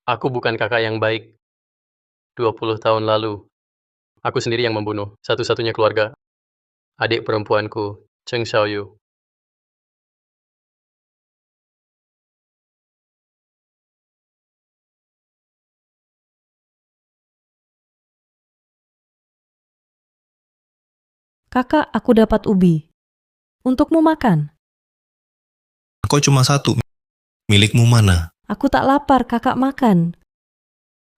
Aku bukan kakak yang baik. 20 tahun lalu, aku sendiri yang membunuh satu-satunya keluarga, adik perempuanku, Cheng Xiaoyu. Kakak, aku dapat ubi. Untukmu makan. Kok cuma satu? Milikmu mana? Aku tak lapar, kakak makan.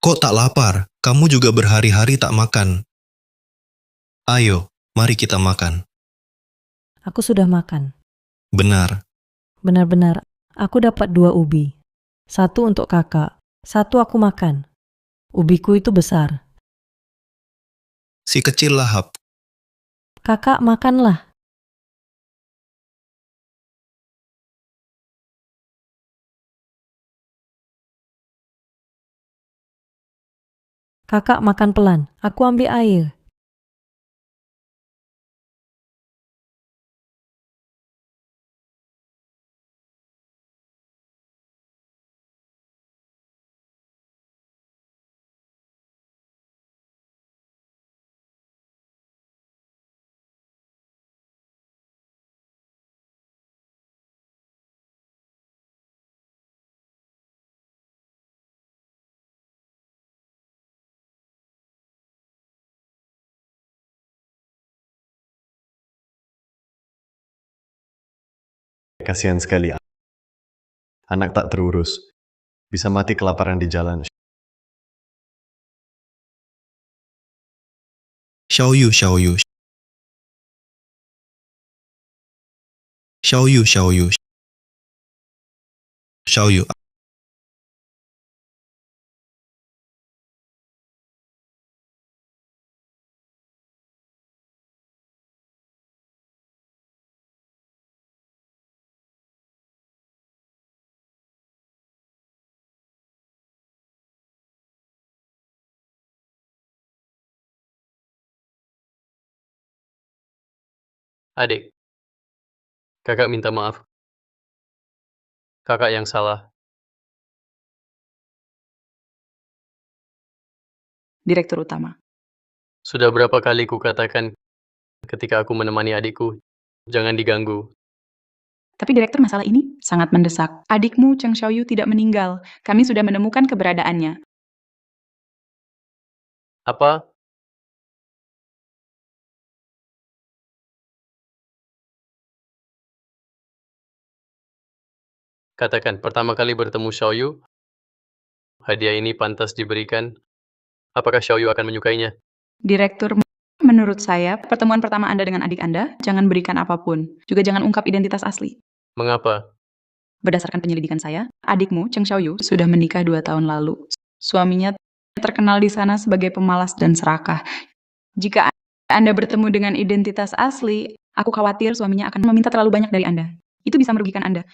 Kok tak lapar? Kamu juga berhari-hari tak makan. Ayo, mari kita makan. Aku sudah makan. Benar. Benar-benar, aku dapat 2 ubi. Satu untuk kakak, satu aku makan. Ubiku itu besar. Si kecil lahap. Kakak makanlah. Kakak makan pelan, aku ambil air. Kasihan sekali. Anak tak terurus. Bisa mati kelaparan di jalan. Xiaoyu, Xiaoyu. Xiaoyu, Xiaoyu. Xiaoyu. Adik, kakak minta maaf. Kakak yang salah. Direktur Utama. Sudah berapa kali kukatakan ketika aku menemani adikku, jangan diganggu. Tapi Direktur, masalah ini sangat mendesak. Adikmu Cheng Xiaoyu tidak meninggal. Kami sudah menemukan keberadaannya. Apa? Katakan, pertama kali bertemu Xiaoyu, hadiah ini pantas diberikan. Apakah Xiaoyu akan menyukainya? Direktur, menurut saya, pertemuan pertama Anda dengan adik Anda, jangan berikan apapun. Juga jangan ungkap identitas asli. Mengapa? Berdasarkan penyelidikan saya, adikmu, Cheng Xiaoyu, sudah menikah 2 tahun lalu. Suaminya terkenal di sana sebagai pemalas dan serakah. Jika Anda bertemu dengan identitas asli, aku khawatir suaminya akan meminta terlalu banyak dari Anda. Itu bisa merugikan Anda.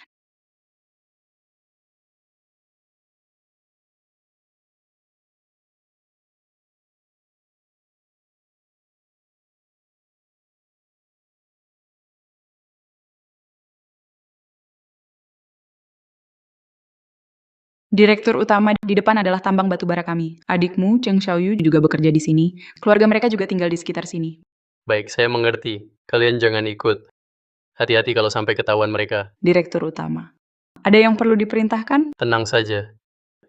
Direktur utama di depan adalah tambang batubara kami. Adikmu, Cheng Xiaoyu, juga bekerja di sini. Keluarga mereka juga tinggal di sekitar sini. Baik, saya mengerti. Kalian jangan ikut. Hati-hati kalau sampai ketahuan mereka. Direktur utama. Ada yang perlu diperintahkan? Tenang saja.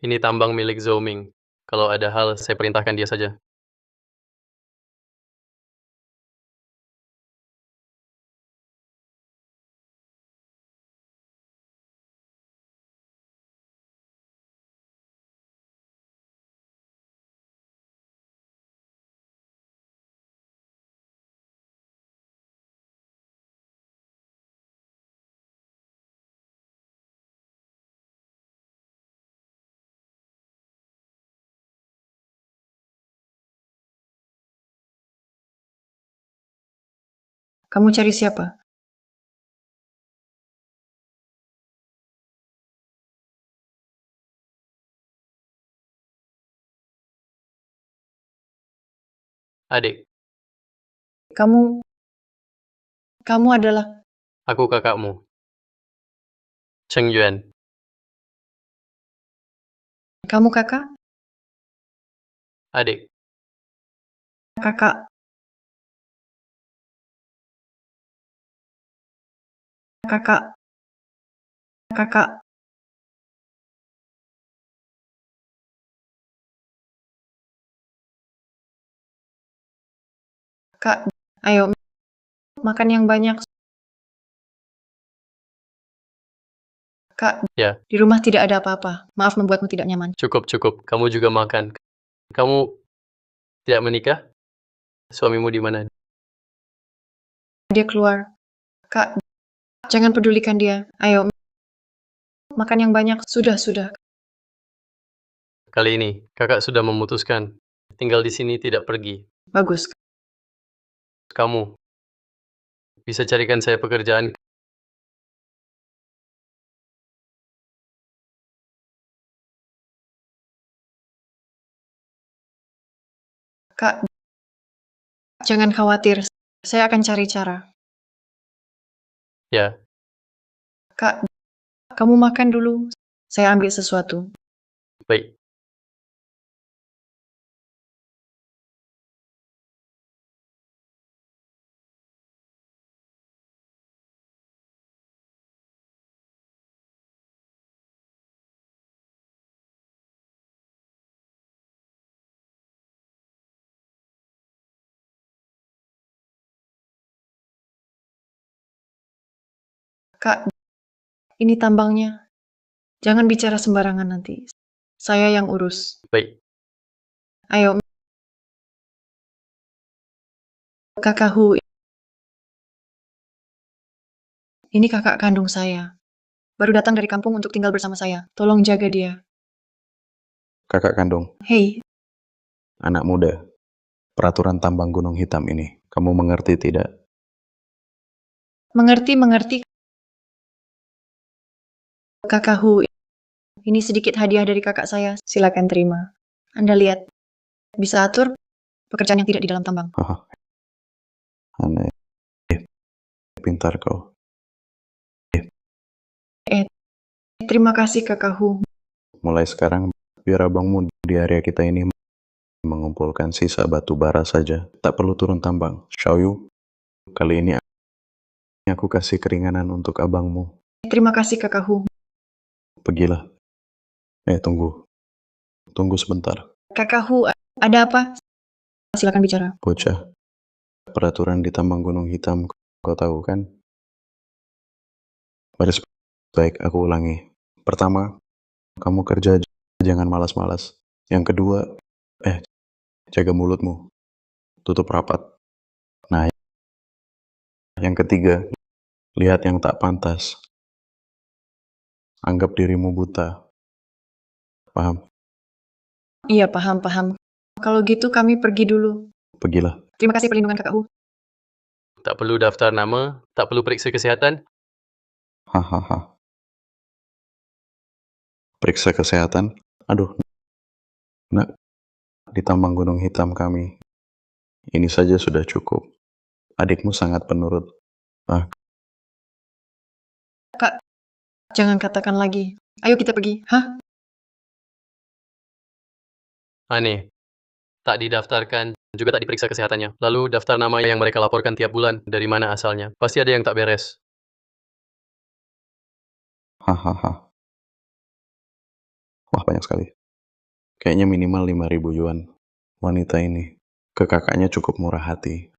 Ini tambang milik Zhou-Ming. Kalau ada hal, saya perintahkan dia saja. Kamu cari siapa? Adik, Kamu adalah... aku kakakmu. Cheng Yuan. Kamu kakak? Adik, Kakak. Kakak. Kakak. Kak, ayo makan yang banyak. Kak, Ya. di rumah tidak ada apa-apa. Maaf membuatmu tidak nyaman. cukup. Kamu juga makan. Kamu tidak menikah? Suamimu di mana? Dia keluar. Kak, jangan pedulikan dia. Ayo, makan yang banyak. Sudah. Kali ini, kakak sudah memutuskan tinggal di sini tidak pergi. Bagus. Kamu bisa carikan saya pekerjaan. Kak, jangan khawatir. Saya akan cari cara. Ya, Kak, kamu makan dulu. Saya ambil sesuatu. baik. Kak, ini tambangnya. Jangan bicara sembarangan nanti. Saya yang urus. Baik. Ayo. Kakakku. Ini kakak kandung saya. Baru datang dari kampung untuk tinggal bersama saya. Tolong jaga dia. Kakak kandung, Hei, anak muda, peraturan tambang Gunung Hitam ini, kamu mengerti tidak? mengerti. Kakakku, ini sedikit hadiah dari kakak saya. Silakan terima. Anda lihat, bisa atur pekerjaan yang tidak di dalam tambang. Haha, aneh. Pintar kau. Terima kasih kakakku. Mulai sekarang, biar abangmu di area kita ini mengumpulkan sisa batu bara saja. Tak perlu turun tambang. Xiaoyu, kali ini aku kasih keringanan untuk abangmu. Terima kasih kakakku. Pergilah. Tunggu. Tunggu sebentar. Kakakku, ada apa? Silakan bicara. Bocah, peraturan di tambang Gunung Hitam, kau tahu kan? Baris baik, aku ulangi. Pertama, kamu kerja jangan malas-malas. Yang kedua, jaga mulutmu. Tutup rapat. Nah, yang ketiga, lihat yang tak pantas. Anggap dirimu buta. Paham? Iya, paham. Kalau gitu kami pergi dulu. Pergilah. Terima kasih perlindungan kakakku. Tak perlu daftar nama, tak perlu periksa kesihatan. Hahaha. Periksa kesehatan. Aduh, nak, di tambang Gunung Hitam kami. Ini saja sudah cukup. Adikmu sangat penurut. Kak, jangan katakan lagi. Ayo kita pergi. Hah? Aneh. Tak didaftarkan, juga tak diperiksa kesehatannya. Lalu daftar nama yang mereka laporkan tiap bulan, dari mana asalnya. Pasti ada yang tak beres. Hahaha. Wah, banyak sekali. Kayaknya minimal 5.000 yuan. Wanita ini. Ke kakaknya cukup murah hati.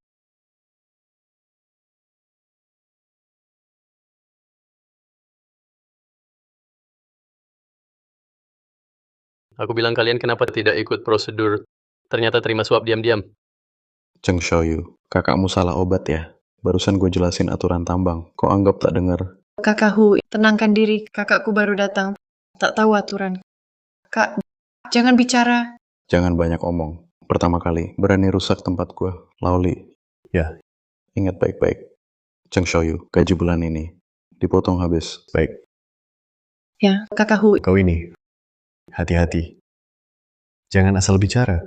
Aku bilang kalian kenapa tidak ikut prosedur, ternyata terima suap diam-diam. Cheng Xiaoyu, kakakmu salah obat ya? Barusan gue jelasin aturan tambang. Kok anggap tak dengar? Kakakku, tenangkan diri. Kakakku baru datang. Tak tahu aturan. Kak, jangan bicara. Jangan banyak omong. Pertama kali, berani rusak tempat gue. Laoli. Ya, ingat baik-baik. Cheng Xiaoyu, gaji bulan ini dipotong habis. Baik. Ya, kakakku. Kau ini, hati-hati. Jangan asal bicara.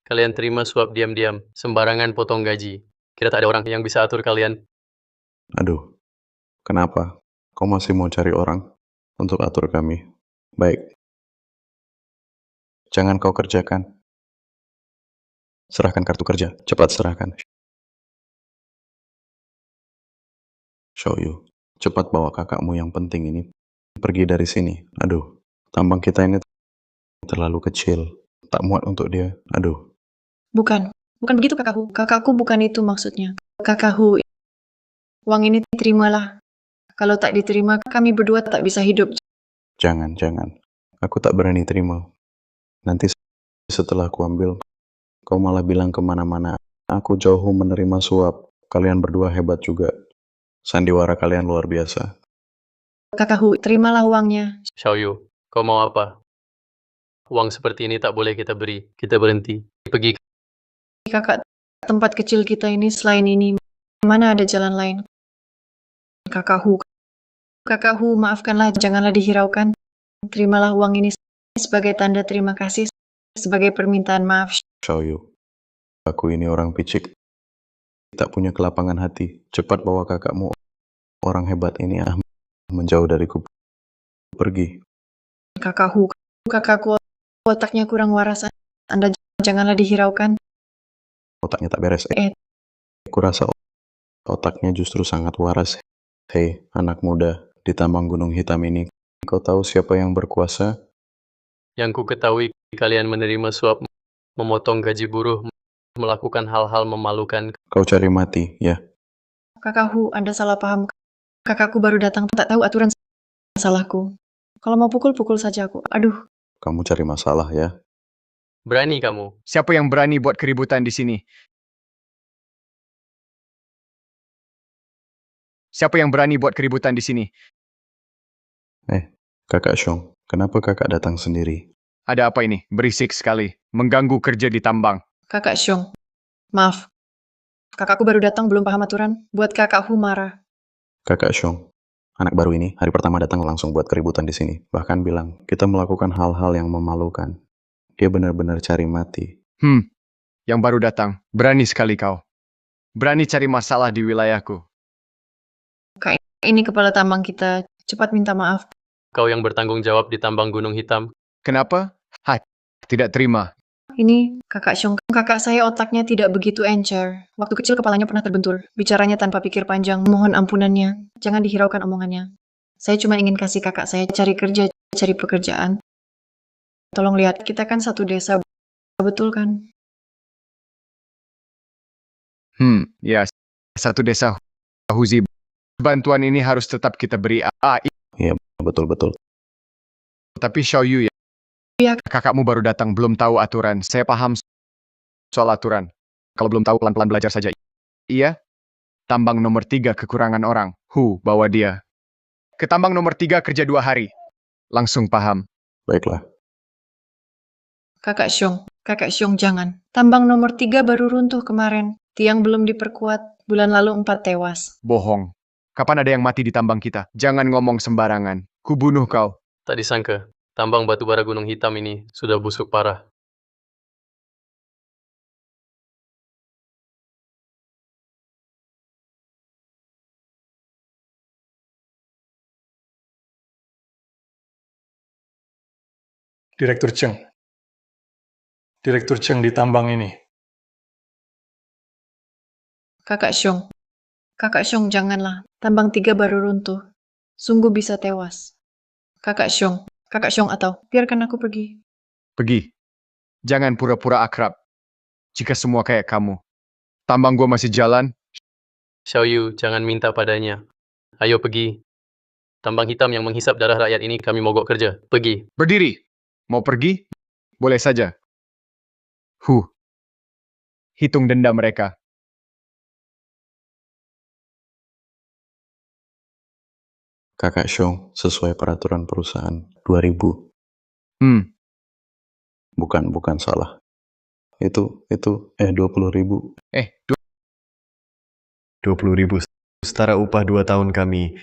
Kalian terima suap diam-diam, sembarangan potong gaji. Kira tak ada orang yang bisa atur kalian. Aduh, kenapa? Kau masih mau cari orang untuk atur kami? Baik, Jangan kau kerjakan. Serahkan kartu kerja. Cepat serahkan. Xiaoyu, cepat bawa kakakmu yang penting ini pergi dari sini. Aduh, tambang kita ini terlalu kecil. Tak muat untuk dia. Aduh, Bukan begitu kakakku. Kakakku bukan itu maksudnya. Kakakku, uang ini terimalah. Kalau tak diterima, kami berdua tak bisa hidup. jangan. Aku tak berani terima. Nanti setelah aku ambil, kau malah bilang kemana-mana. Aku jauh menerima suap. Kalian berdua hebat juga. Sandiwara kalian luar biasa. Kakakku, terimalah uangnya. Xiaoyu, kau mau apa? Uang seperti ini tak boleh kita beri. Kita berhenti. Pergi. Kakak, tempat kecil kita ini selain ini, mana ada jalan lain? Kakakku, maafkanlah, janganlah dihiraukan. Terimalah uang ini sebagai tanda terima kasih, sebagai permintaan maaf. Xiaoyu, aku ini orang picik. Tak punya kelapangan hati. Cepat bawa kakakmu, orang hebat ini menjauh dariku. Pergi. Kakakku, otaknya kurang waras. Anda janganlah dihiraukan. Otaknya tak beres. Kurasa otaknya justru sangat waras. Hei, anak muda, di tambang Gunung Hitam ini, kau tahu siapa yang berkuasa? Yang ku ketahui, kalian menerima suap, memotong gaji buruh, melakukan hal-hal memalukan. Kau cari mati, ya? Kakakku, Anda salah paham. Kakakku baru datang, tak tahu aturan salahku. Kalau mau pukul saja aku. Aduh, Kamu cari masalah, ya? Berani kamu. Siapa yang berani buat keributan di sini? Siapa yang berani buat keributan di sini? Kakak Xiong, kenapa kakak datang sendiri? Ada apa ini? Berisik sekali. Mengganggu kerja di tambang. Kakak Xiong. Maaf. Kakakku baru datang, belum paham aturan. Buat kakakku marah. Kakak Xiong, anak baru ini hari pertama datang langsung buat keributan di sini. Bahkan bilang, kita melakukan hal-hal yang memalukan. Dia benar-benar cari mati. Yang baru datang. Berani sekali kau. Berani cari masalah di wilayahku. Ini kepala tambang kita. Cepat minta maaf. Kau yang bertanggung jawab di tambang Gunung Hitam. Kenapa? Tidak terima. Ini kakak Xiong. Kakak saya otaknya tidak begitu encer. Waktu kecil kepalanya pernah terbentur. Bicaranya tanpa pikir panjang. Mohon ampunannya. Jangan dihiraukan omongannya. Saya cuma ingin kasih kakak saya cari kerja, cari pekerjaan. Tolong lihat, kita kan satu desa. Betul kan? Ya, satu desa Huzi. Bantuan ini harus tetap kita beri. Betul-betul. Tapi Xiaoyu ya. Iya. Kakakmu baru datang, belum tahu aturan. Saya paham soal aturan. Kalau belum tahu, pelan-pelan belajar saja. Iya? Tambang nomor 3 kekurangan orang. Bawa dia. Ke tambang nomor 3 kerja 2 hari. Langsung paham. Baiklah. Kakak Xiong jangan. Tambang nomor 3 baru runtuh kemarin. Tiang belum diperkuat. Bulan lalu 4 tewas. Bohong. Kapan ada yang mati di tambang kita? Jangan ngomong sembarangan. Kubunuh kau. Tak disangka, tambang batubara Gunung Hitam ini sudah busuk parah. Direktur Cheng di tambang ini. Kakak Xiong janganlah. Tambang 3 baru runtuh. Sungguh bisa tewas. Kakak Xiong atau biarkan aku pergi. Pergi. Jangan pura-pura akrab. Jika semua kayak kamu. Tambang gua masih jalan. Xiaoyu, jangan minta padanya. Ayo pergi. Tambang hitam yang menghisap darah rakyat ini kami mogok kerja. Pergi. Berdiri. Mau pergi? Boleh saja. Hitung denda mereka. Kakak Xiong, sesuai peraturan perusahaan, 2.000. Bukan salah. Itu 20.000. 20.000 setara upah 2 tahun kami.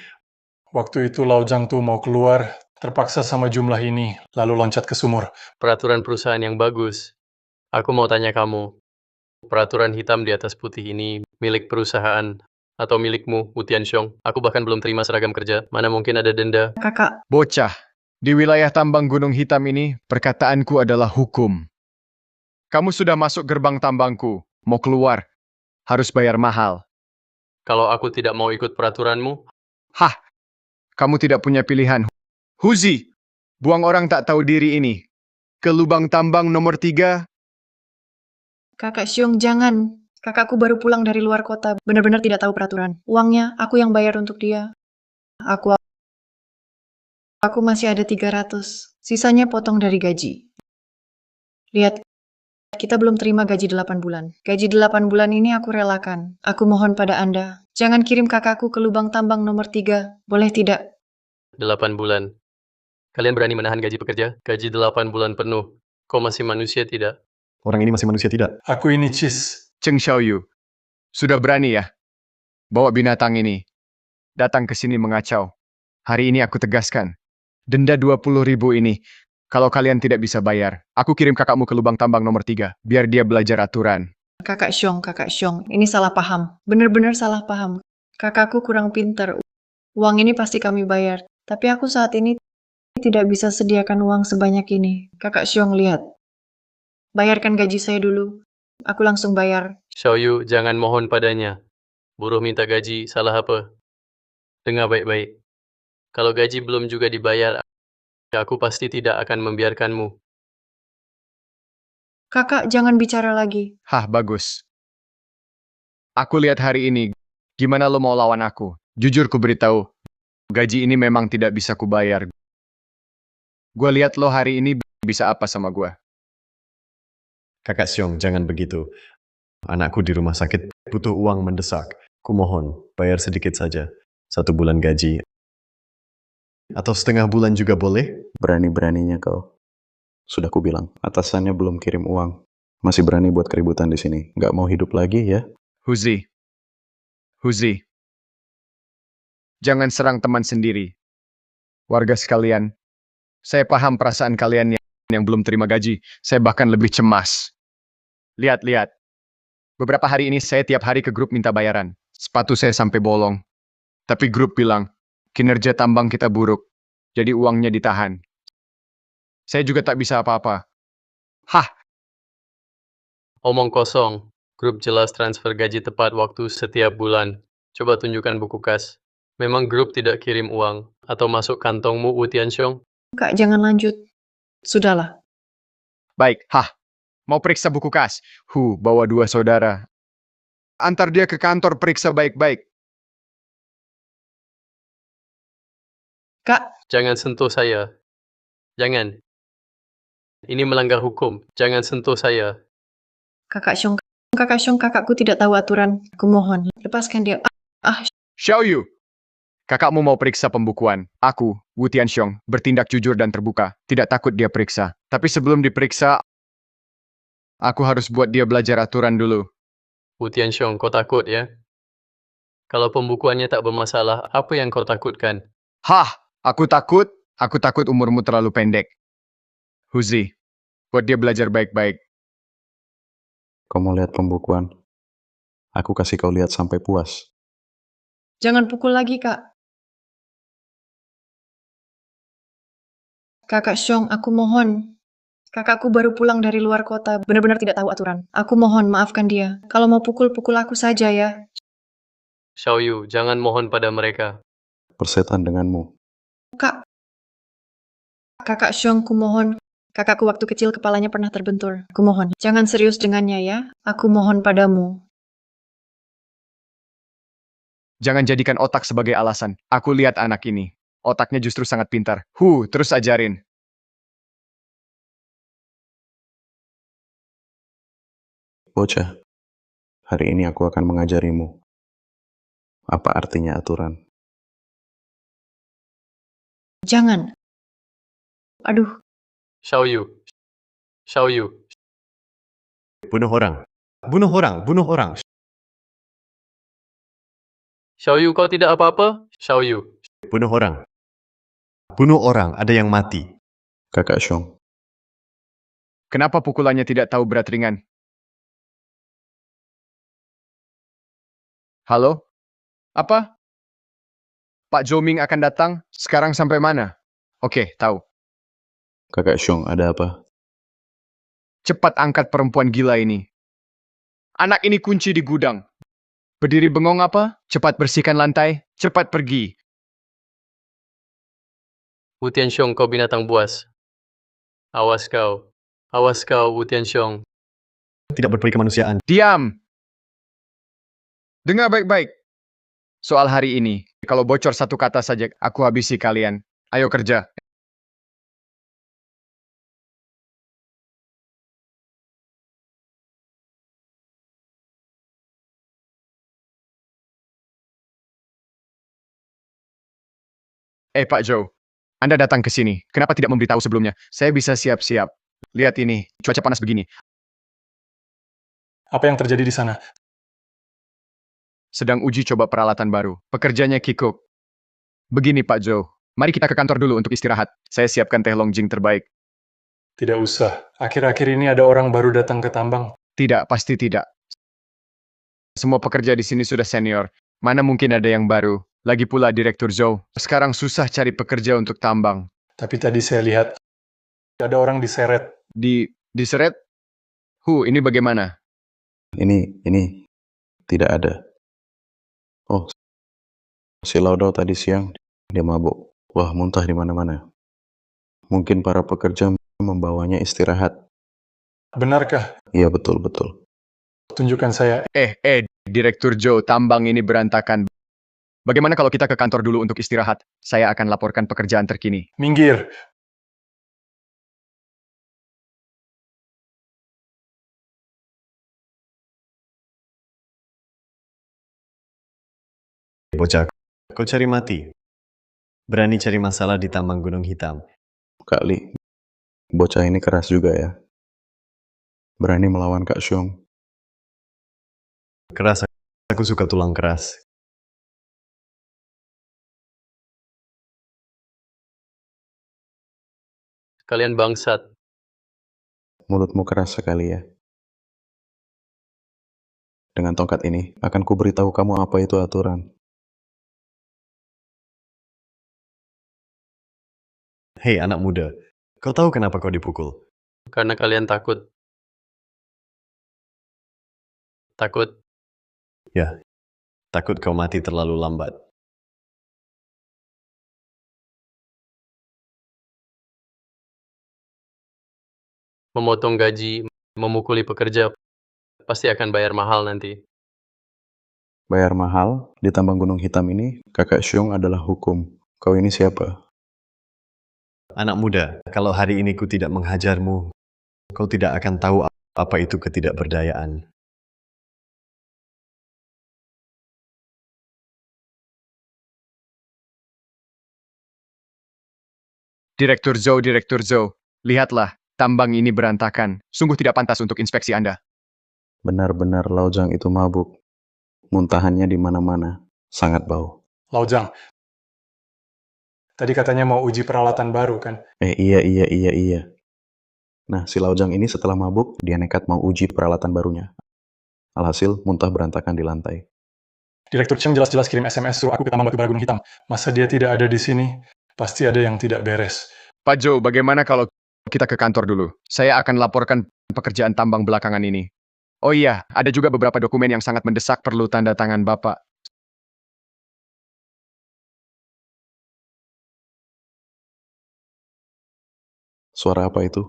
Waktu itu Lao Jiangtu mau keluar, terpaksa sama jumlah ini, lalu loncat ke sumur. Peraturan perusahaan yang bagus. Aku mau tanya kamu, peraturan hitam di atas putih ini milik perusahaan atau milikmu, Wu Tianxiong? Aku bahkan belum terima seragam kerja. Mana mungkin ada denda? Kakak, Bocah. Di wilayah tambang Gunung Hitam ini, perkataanku adalah hukum. Kamu sudah masuk gerbang tambangku, mau keluar, harus bayar mahal. Kalau aku tidak mau ikut peraturanmu, Hah, kamu tidak punya pilihan. Huzi, buang orang tak tahu diri ini. Ke lubang tambang nomor 3. Kakak Xiong, jangan. Kakakku baru pulang dari luar kota, benar-benar tidak tahu peraturan. Uangnya, aku yang bayar untuk dia. Aku masih ada 300. Sisanya potong dari gaji. Lihat, kita belum terima gaji 8 bulan. Gaji 8 bulan ini aku relakan. Aku mohon pada Anda, jangan kirim kakakku ke lubang tambang nomor 3. Boleh tidak? 8 bulan. Kalian berani menahan gaji pekerja? Gaji 8 bulan penuh. Kau masih manusia tidak? Orang ini masih manusia tidak? Aku ini Cis. Cheng Xiaoyu, sudah berani ya? Bawa binatang ini. Datang ke sini mengacau. Hari ini aku tegaskan. Denda 20.000 ini. Kalau kalian tidak bisa bayar, aku kirim kakakmu ke lubang tambang nomor 3. Biar dia belajar aturan. Kakak Xiong, ini salah paham. Benar-benar salah paham. Kakakku kurang pintar. Uang ini pasti kami bayar. Tapi aku saat ini tidak bisa sediakan uang sebanyak ini. Kakak Xiong, lihat. Bayarkan gaji saya dulu. Aku langsung bayar. Xiaoyu, jangan mohon padanya. Buruh minta gaji, salah apa? Dengar baik-baik. Kalau gaji belum juga dibayar, aku pasti tidak akan membiarkanmu. Kakak, jangan bicara lagi. Hah, bagus. Aku lihat hari ini, gimana lo mau lawan aku? Jujur ku beritahu, gaji ini memang tidak bisa kubayar. Gue lihat lo hari ini bisa apa sama gue. Kakak Xiong, jangan begitu. Anakku di rumah sakit butuh uang mendesak. Kumohon, bayar sedikit saja. 1 bulan gaji. Atau setengah bulan juga boleh? Berani-beraninya kau. Sudah kubilang, atasannya belum kirim uang. Masih berani buat keributan di sini. Nggak mau hidup lagi ya? Huzi. Jangan serang teman sendiri. Warga sekalian, saya paham perasaan kalian yang belum terima gaji. Saya bahkan lebih cemas. Lihat. Beberapa hari ini saya tiap hari ke grup minta bayaran. Sepatu saya sampai bolong. Tapi grup bilang, kinerja tambang kita buruk. Jadi uangnya ditahan. Saya juga tak bisa apa-apa. Hah, Omong kosong. Grup jelas transfer gaji tepat waktu setiap bulan. Coba tunjukkan buku kas. Memang grup tidak kirim uang atau masuk kantongmu, Wu Tianxiong? Kak, jangan lanjut. Sudahlah. baik. Mau periksa buku kas? Bawa 2 saudara. Antar dia ke kantor periksa baik-baik. Kak, Jangan sentuh saya. Jangan. Ini melanggar hukum. Jangan sentuh saya. Kakak Xiong, kakakku tidak tahu aturan. Aku mohon, lepaskan dia. Xiaoyu, kakakmu mau periksa pembukuan. Aku, Wu Tianxiong, bertindak jujur dan terbuka. Tidak takut dia periksa. Tapi sebelum diperiksa, aku harus buat dia belajar aturan dulu. Wu Tianxiong, kau takut ya? Kalau pembukuannya tak bermasalah, apa yang kau takutkan? Aku takut umurmu terlalu pendek. Huzi, buat dia belajar baik-baik. Kau mau lihat pembukuan? Aku kasih kau lihat sampai puas. Jangan pukul lagi, Kak. Kakak Xiong, aku mohon. Kakakku baru pulang dari luar kota, benar-benar tidak tahu aturan. Aku mohon, maafkan dia. Kalau mau pukul aku saja ya. Xiaoyu, jangan mohon pada mereka. Persetan denganmu. Kakak Xiong, ku mohon. Kakakku waktu kecil kepalanya pernah terbentur. Aku mohon, jangan serius dengannya ya. Aku mohon padamu. Jangan jadikan otak sebagai alasan. Aku lihat anak ini. Otaknya justru sangat pintar. Terus ajarin. Bocah, hari ini aku akan mengajarimu. Apa artinya aturan? Jangan. Aduh, Xiaoyu. Bunuh orang. Bunuh orang. Bunuh orang. Xiaoyu, kau tidak apa-apa? Xiaoyu. Bunuh orang. Bunuh orang. Ada yang mati. Kakak Xiong, Kenapa pukulannya tidak tahu berat ringan? Halo? Apa? Pak Zhou Ming akan datang? Sekarang sampai mana? Oke, tahu. Kakak Xiong, ada apa? Cepat angkat perempuan gila ini. Anak ini kunci di gudang. Berdiri bengong apa? Cepat bersihkan lantai. Cepat pergi. Wu Tianxiong, kau binatang buas. Awas kau. Awas kau, Wu Tianxiong. Tidak berperi kemanusiaan. Diam. Dengar baik-baik. Soal hari ini, kalau bocor satu kata saja, aku habisi kalian. Ayo kerja. Pak Joe, Anda datang ke sini. Kenapa tidak memberitahu sebelumnya? Saya bisa siap-siap. Lihat ini, cuaca panas begini. Apa yang terjadi di sana? Sedang uji coba peralatan baru. Pekerjanya kikuk. Begini Pak Joe, mari kita ke kantor dulu untuk istirahat. Saya siapkan teh Longjing terbaik. Tidak usah. Akhir-akhir ini ada orang baru datang ke tambang. Tidak, pasti tidak. Semua pekerja di sini sudah senior. Mana mungkin ada yang baru. Lagi pula Direktur Zhou. Sekarang susah cari pekerja untuk tambang. Tapi tadi saya lihat ada orang diseret. Diseret? Ini bagaimana? Ini tidak ada. Oh, si Laudau tadi siang, dia mabuk. Wah, muntah di mana-mana. Mungkin para pekerja membawanya istirahat. Benarkah? Iya, betul-betul. Tunjukkan saya. Direktur Zhou, tambang ini berantakan. Bagaimana kalau kita ke kantor dulu untuk istirahat? Saya akan laporkan pekerjaan terkini. Minggir. Bocah, kau cari mati. Berani cari masalah di tambang Gunung Hitam. Kak Li, bocah ini keras juga ya. Berani melawan Kak Xiong. Keras, aku suka tulang keras. Kalian bangsat. Mulutmu keras sekali ya. Dengan tongkat ini, akan kuberitahu kamu apa itu aturan. Hei anak muda, kau tahu kenapa kau dipukul? Karena kalian takut. Takut. Ya, takut kau mati terlalu lambat. Memotong gaji, memukuli pekerja, pasti akan bayar mahal nanti. Bayar mahal, di tambang Gunung Hitam ini, Kakak Xiong adalah hukum. Kau ini siapa? Anak muda, kalau hari ini ku tidak menghajarmu, kau tidak akan tahu apa itu ketidakberdayaan. Direktur Zhou, lihatlah, tambang ini berantakan. Sungguh tidak pantas untuk inspeksi Anda. Benar-benar Laujang itu mabuk. Muntahannya di mana-mana. Sangat bau. Laujang. Tadi katanya mau uji peralatan baru kan? Iya. Nah, si Laujang ini setelah mabuk, dia nekat mau uji peralatan barunya. Alhasil, muntah berantakan di lantai. Direktur Cheng jelas-jelas kirim SMS suruh aku ke tambang batubara Gunung Hitam. Masa dia tidak ada di sini? Pasti ada yang tidak beres. Pak Joe, bagaimana kalau kita ke kantor dulu? Saya akan laporkan pekerjaan tambang belakangan ini. Oh iya, ada juga beberapa dokumen yang sangat mendesak perlu tanda tangan Bapak. Suara apa itu?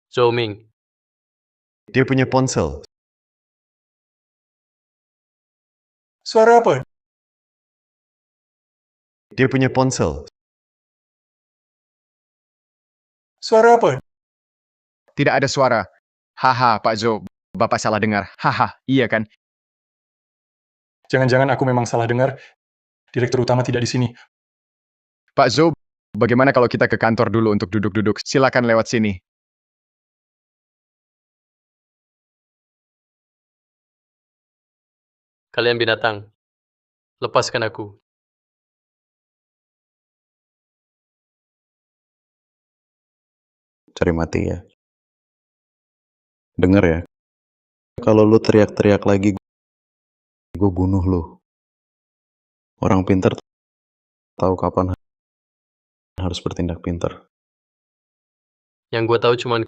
Zhou Ming. Dia punya ponsel. Suara apa? Dia punya ponsel. Suara apa? Tidak ada suara. Haha, Pak Joe, Bapak salah dengar. Haha, iya kan? Jangan-jangan aku memang salah dengar. Direktur utama tidak di sini. Pak Joe, bagaimana kalau kita ke kantor dulu untuk duduk-duduk? Silakan lewat sini. Kalian binatang. Lepaskan aku. Cari mati ya. Dengar ya. Kalau lu teriak-teriak lagi, gue bunuh lu. Orang pintar tahu kapan harus bertindak pintar. Yang gue tahu cuman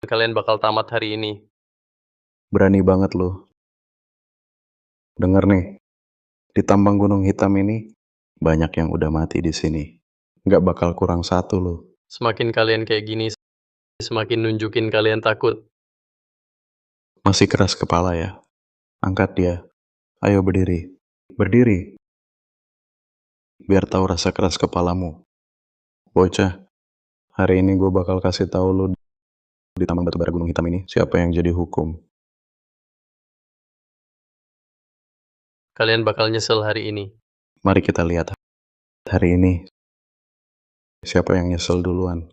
kalian bakal tamat hari ini. Berani banget lo. Denger nih, di tambang Gunung Hitam ini, banyak yang udah mati di sini. Nggak bakal kurang satu lo. Semakin kalian kayak gini, semakin nunjukin kalian takut. Masih keras kepala ya? Angkat dia. Ayo berdiri. Berdiri. Biar tahu rasa keras kepalamu. Bocah, hari ini gue bakal kasih tahu lo di tambang batubara Gunung Hitam ini siapa yang jadi hukum. Kalian bakal nyesel hari ini. Mari kita lihat hari ini siapa yang nyesel duluan.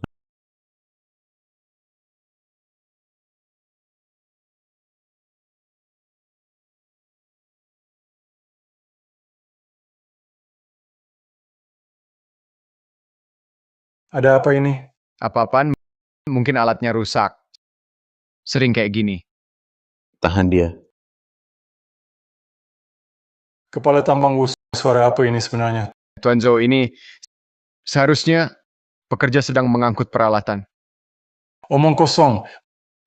Ada apa ini? Apa-apaan? Mungkin alatnya rusak. Sering kayak gini. Tahan dia. Kepala tambang Wu, suara apa ini sebenarnya? Tuan Zhou, ini seharusnya pekerja sedang mengangkut peralatan. Omong kosong.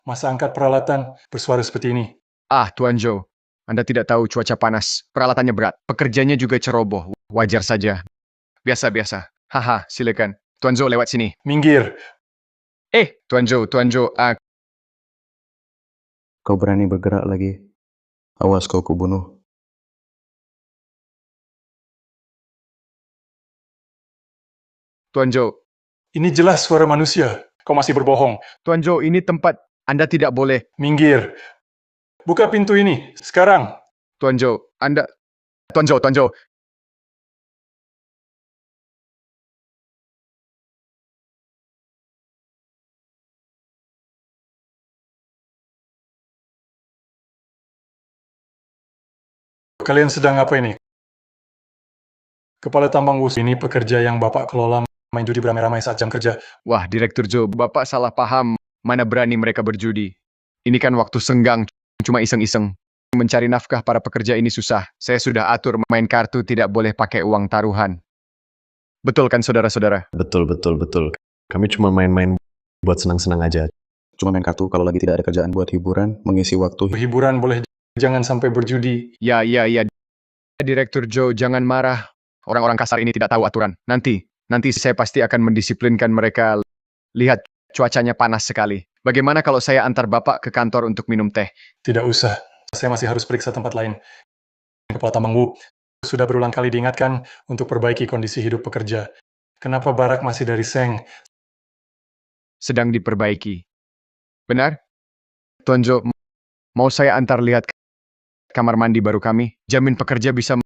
Masa angkat peralatan bersuara seperti ini? Ah, Tuan Zhou, Anda tidak tahu cuaca panas. Peralatannya berat. Pekerjanya juga ceroboh. Wajar saja. Biasa-biasa. Haha, silakan. Tuan Zhou lewat sini. Minggir. Tuan Zhou, Kau berani bergerak lagi. Awas kau kubunuh. Tuan Zhou, Ini jelas suara manusia. Kau masih berbohong. Tuan Zhou, ini tempat Anda tidak boleh. Minggir. Buka pintu ini. Sekarang. Tuan Zhou, Tuan Zhou. Kalian sedang apa ini? Kepala tambang Wu ini pekerja yang Bapak kelola main judi beramai-ramai saat jam kerja. Wah, Direktur Zhou, Bapak salah paham. Mana berani mereka berjudi. Ini kan waktu senggang, cuma iseng-iseng. Mencari nafkah para pekerja ini susah. Saya sudah atur main kartu tidak boleh pakai uang taruhan. Betul kan, saudara-saudara? Betul, betul, betul. Kami cuma main-main buat senang-senang aja. Cuma main kartu kalau lagi tidak ada kerjaan buat hiburan, mengisi waktu. Hiburan boleh, jangan sampai berjudi. Ya. Direktur Zhou, jangan marah. Orang-orang kasar ini tidak tahu aturan. Nanti saya pasti akan mendisiplinkan mereka. Lihat, cuacanya panas sekali. Bagaimana kalau saya antar Bapak ke kantor untuk minum teh? Tidak usah. Saya masih harus periksa tempat lain. Kepala tambang Wu sudah berulang kali diingatkan untuk perbaiki kondisi hidup pekerja. Kenapa barak masih dari seng? Sedang diperbaiki. Benar? Tuan Zhou, mau saya antar lihat kamar mandi baru kami? Jamin pekerja bisa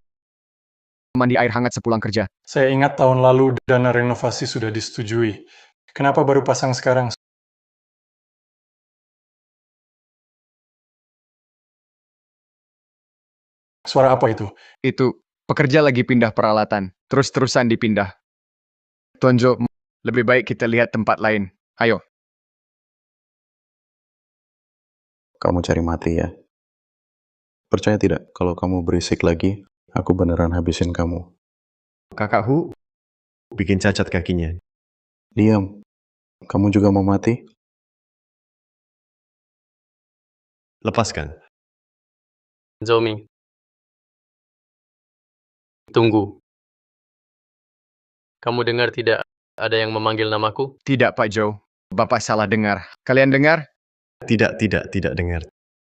mandi air hangat sepulang kerja. Saya ingat tahun lalu dana renovasi sudah disetujui. Kenapa baru pasang sekarang? Suara apa itu? Itu, pekerja lagi pindah peralatan. Terus-terusan dipindah. Tuan Zhou, lebih baik kita lihat tempat lain. Ayo. Kamu cari mati ya. Percaya tidak, kalau kamu berisik lagi, aku beneran habisin kamu. Kakak Hu bikin cacat kakinya. Diam. Kamu juga mau mati? Lepaskan. Zomi. Tunggu. Kamu dengar tidak ada yang memanggil namaku? Tidak, Pak Zhou. Bapak salah dengar. Kalian dengar? Tidak dengar.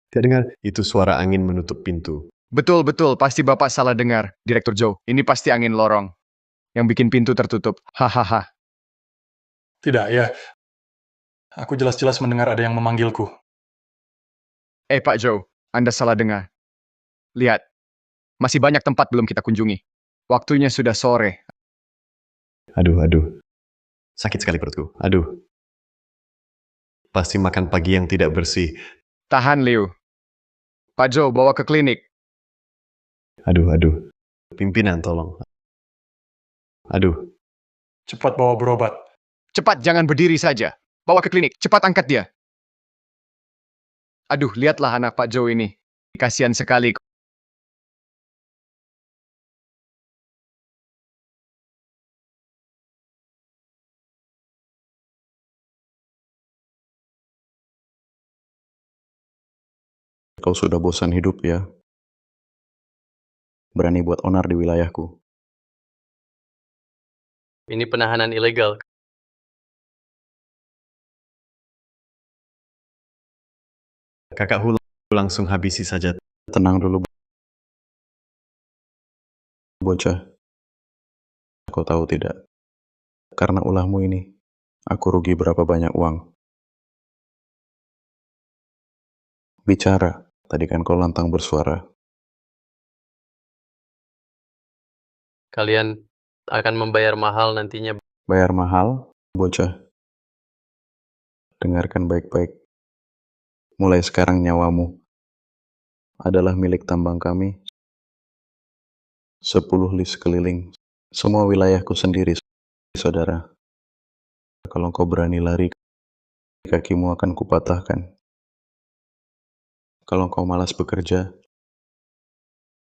Tidak dengar. Itu suara angin menutup pintu. Betul, pasti Bapak salah dengar. Direktur Zhou, ini pasti angin lorong. Yang bikin pintu tertutup. Hahaha. Tidak, ya. Aku jelas-jelas mendengar ada yang memanggilku. Pak Zhou, Anda salah dengar. Lihat, masih banyak tempat belum kita kunjungi. Waktunya sudah sore. Aduh. Sakit sekali perutku. Aduh. Pasti makan pagi yang tidak bersih. Tahan, Liu. Pak Zhou, bawa ke klinik. Aduh. Pimpinan, tolong. Aduh. Cepat bawa berobat. Cepat, jangan berdiri saja. Bawa ke klinik, cepat angkat dia. Aduh, lihatlah anak Pak Zhou ini. Kasihan sekali. kau sudah bosan hidup ya? Berani buat onar di wilayahku. Ini penahanan ilegal. Kakak Hu langsung habisi saja. Tenang dulu, bocah. Kau tahu tidak? Karena ulahmu ini, aku rugi berapa banyak uang. Bicara, tadi kan kau lantang bersuara. Kalian akan membayar mahal nantinya. Bayar mahal, bocah. Dengarkan baik-baik. Mulai sekarang nyawamu adalah milik tambang kami. 10 lis keliling. Semua wilayahku sendiri, saudara. Kalau kau berani lari, kakimu akan kupatahkan. Kalau kau malas bekerja,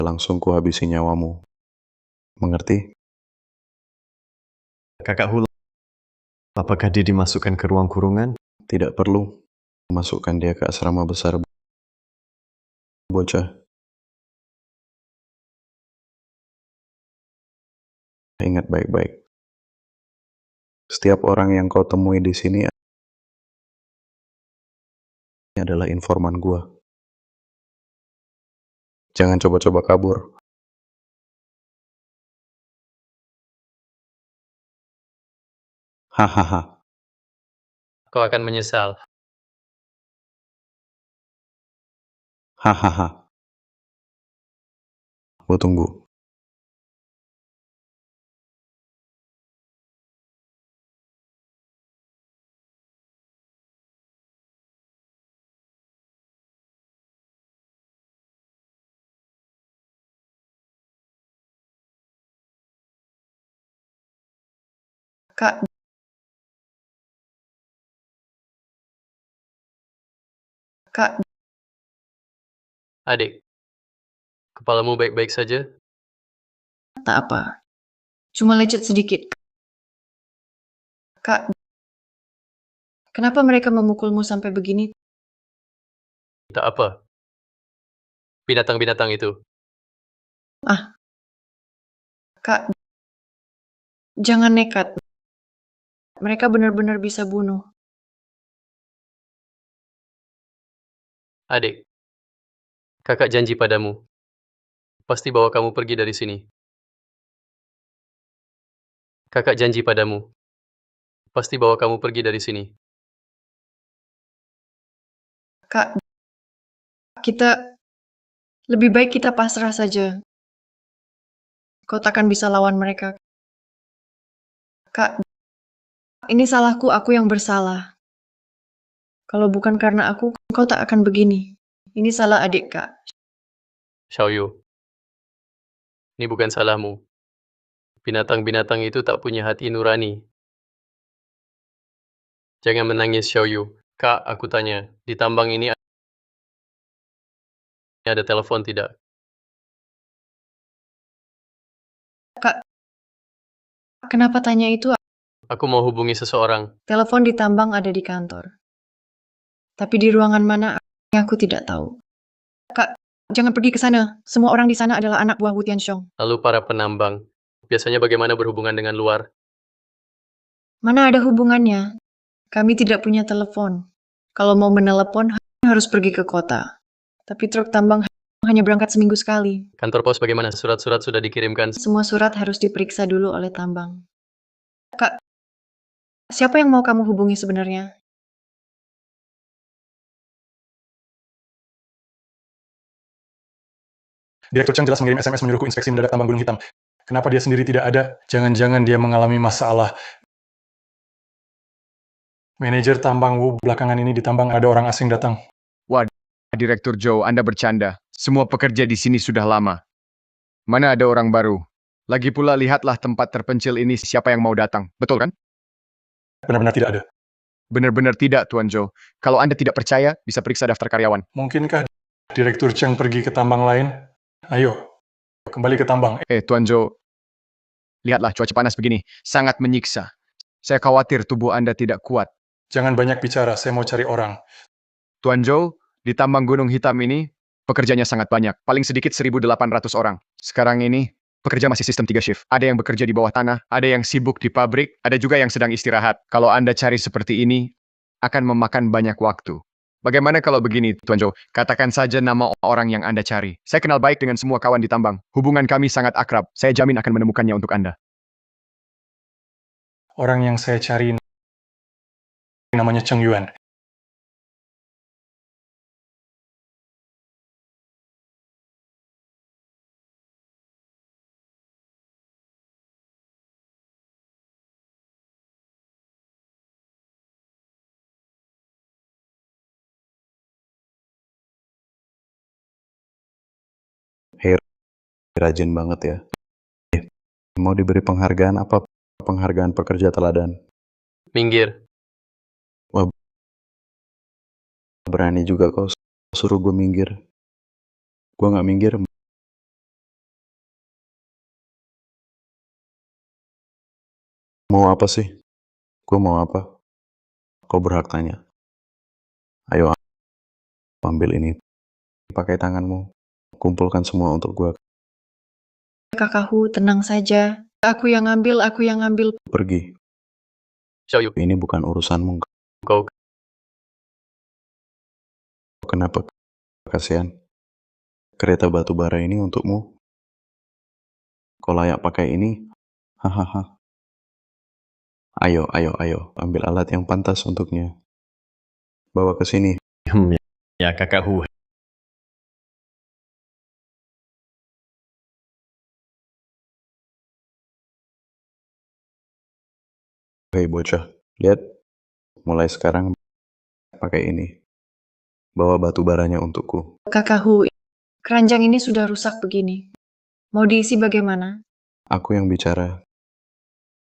langsung kuhabisi nyawamu. Mengerti? Kakak Hu, apakah dia dimasukkan ke ruang kurungan? Tidak perlu masukkan dia ke asrama besar, bocah. Ingat baik-baik. Setiap orang yang kau temui di sini adalah informan gua. Jangan coba-coba kabur. Hahaha. Kau akan menyesal. Hahaha. Gua tunggu. Kak, Kak, Adik, kepalamu baik-baik saja? tak apa. Cuma lecet sedikit. Kak, kenapa mereka memukulmu sampai begini? Tak apa. Binatang-binatang itu. Kak, jangan nekat. Mereka benar-benar bisa bunuh. Adik, kakak janji padamu. Pasti bawa kamu pergi dari sini. Kakak janji padamu. Pasti bawa kamu pergi dari sini. Kak, lebih baik kita pasrah saja. Kau takkan bisa lawan mereka. Kak, ini salahku, aku yang bersalah. Kalau bukan karena aku, kau tak akan begini. Ini salah adik, Kak. Xiaoyu, ini bukan salahmu. Binatang-binatang itu tak punya hati nurani. Jangan menangis, Xiaoyu. Kak, aku tanya, di tambang ini ada telepon tidak? Kak, kenapa tanya itu? Aku mau hubungi seseorang. Telepon di tambang ada di kantor. Tapi di ruangan mana, aku tidak tahu. Kak, jangan pergi ke sana. Semua orang di sana adalah anak buah Wu Tianxiong. Lalu para penambang, biasanya bagaimana berhubungan dengan luar? Mana ada hubungannya? Kami tidak punya telepon. Kalau mau menelepon, harus pergi ke kota. Tapi truk tambang hanya berangkat seminggu sekali. Kantor pos bagaimana? Surat-surat sudah dikirimkan. Semua surat harus diperiksa dulu oleh tambang. Kak, siapa yang mau kamu hubungi sebenarnya? Direktur Cheng jelas mengirim SMS menyuruhku inspeksi mendadak tambang Gunung Hitam. Kenapa dia sendiri tidak ada? Jangan-jangan dia mengalami masalah. Manajer tambang Wu belakangan ini di tambang ada orang asing datang. Wah, Direktur Joe, Anda bercanda. Semua pekerja di sini sudah lama. Mana ada orang baru? Lagi pula lihatlah tempat terpencil ini siapa yang mau datang. Betul kan? Benar-benar tidak ada. Benar-benar tidak, Tuan Joe. Kalau Anda tidak percaya, bisa periksa daftar karyawan. Mungkinkah Direktur Cheng pergi ke tambang lain? Ayo, kembali ke tambang. Tuan Joe, lihatlah cuaca panas begini. Sangat menyiksa. Saya khawatir tubuh Anda tidak kuat. Jangan banyak bicara, saya mau cari orang. Tuan Joe, di tambang Gunung Hitam ini, Pekerjanya sangat banyak, paling sedikit 1.800 orang. Sekarang ini, pekerja masih sistem 3 shift. Ada yang bekerja di bawah tanah, ada yang sibuk di pabrik, ada juga yang sedang istirahat. Kalau Anda cari seperti ini, akan memakan banyak waktu. Bagaimana kalau begini, Tuan Joe? Katakan saja nama orang yang Anda cari. Saya kenal baik dengan semua kawan di tambang. Hubungan kami sangat akrab. Saya jamin akan menemukannya untuk Anda. Orang yang saya cari namanya Cheng Yuan. Hei, rajin banget ya. Mau diberi penghargaan apa? Penghargaan pekerja teladan. Minggir. Wah, berani juga kau suruh gue minggir. Gue nggak minggir. Mau apa sih? Gue mau apa? Kau berhak tanya. Ayo, ambil ini. Pakai tanganmu. Kumpulkan semua untuk gue. Kakak Hu, tenang saja. Aku yang ngambil, aku yang ngambil. Pergi. Xiao Yu, Ini bukan urusanmu. kau Kenapa? Kasihan. Kereta batu bara ini untukmu. Kau layak pakai ini. Hahaha. Ayo, ayo, ayo. Ambil alat yang pantas untuknya. Bawa ke sini. Ya, Kakak Hu. Hei bocah, lihat. Mulai sekarang pakai ini. Bawa batu baranya untukku. Kakak Hu, keranjang ini sudah rusak begini. Mau diisi bagaimana? Aku yang bicara.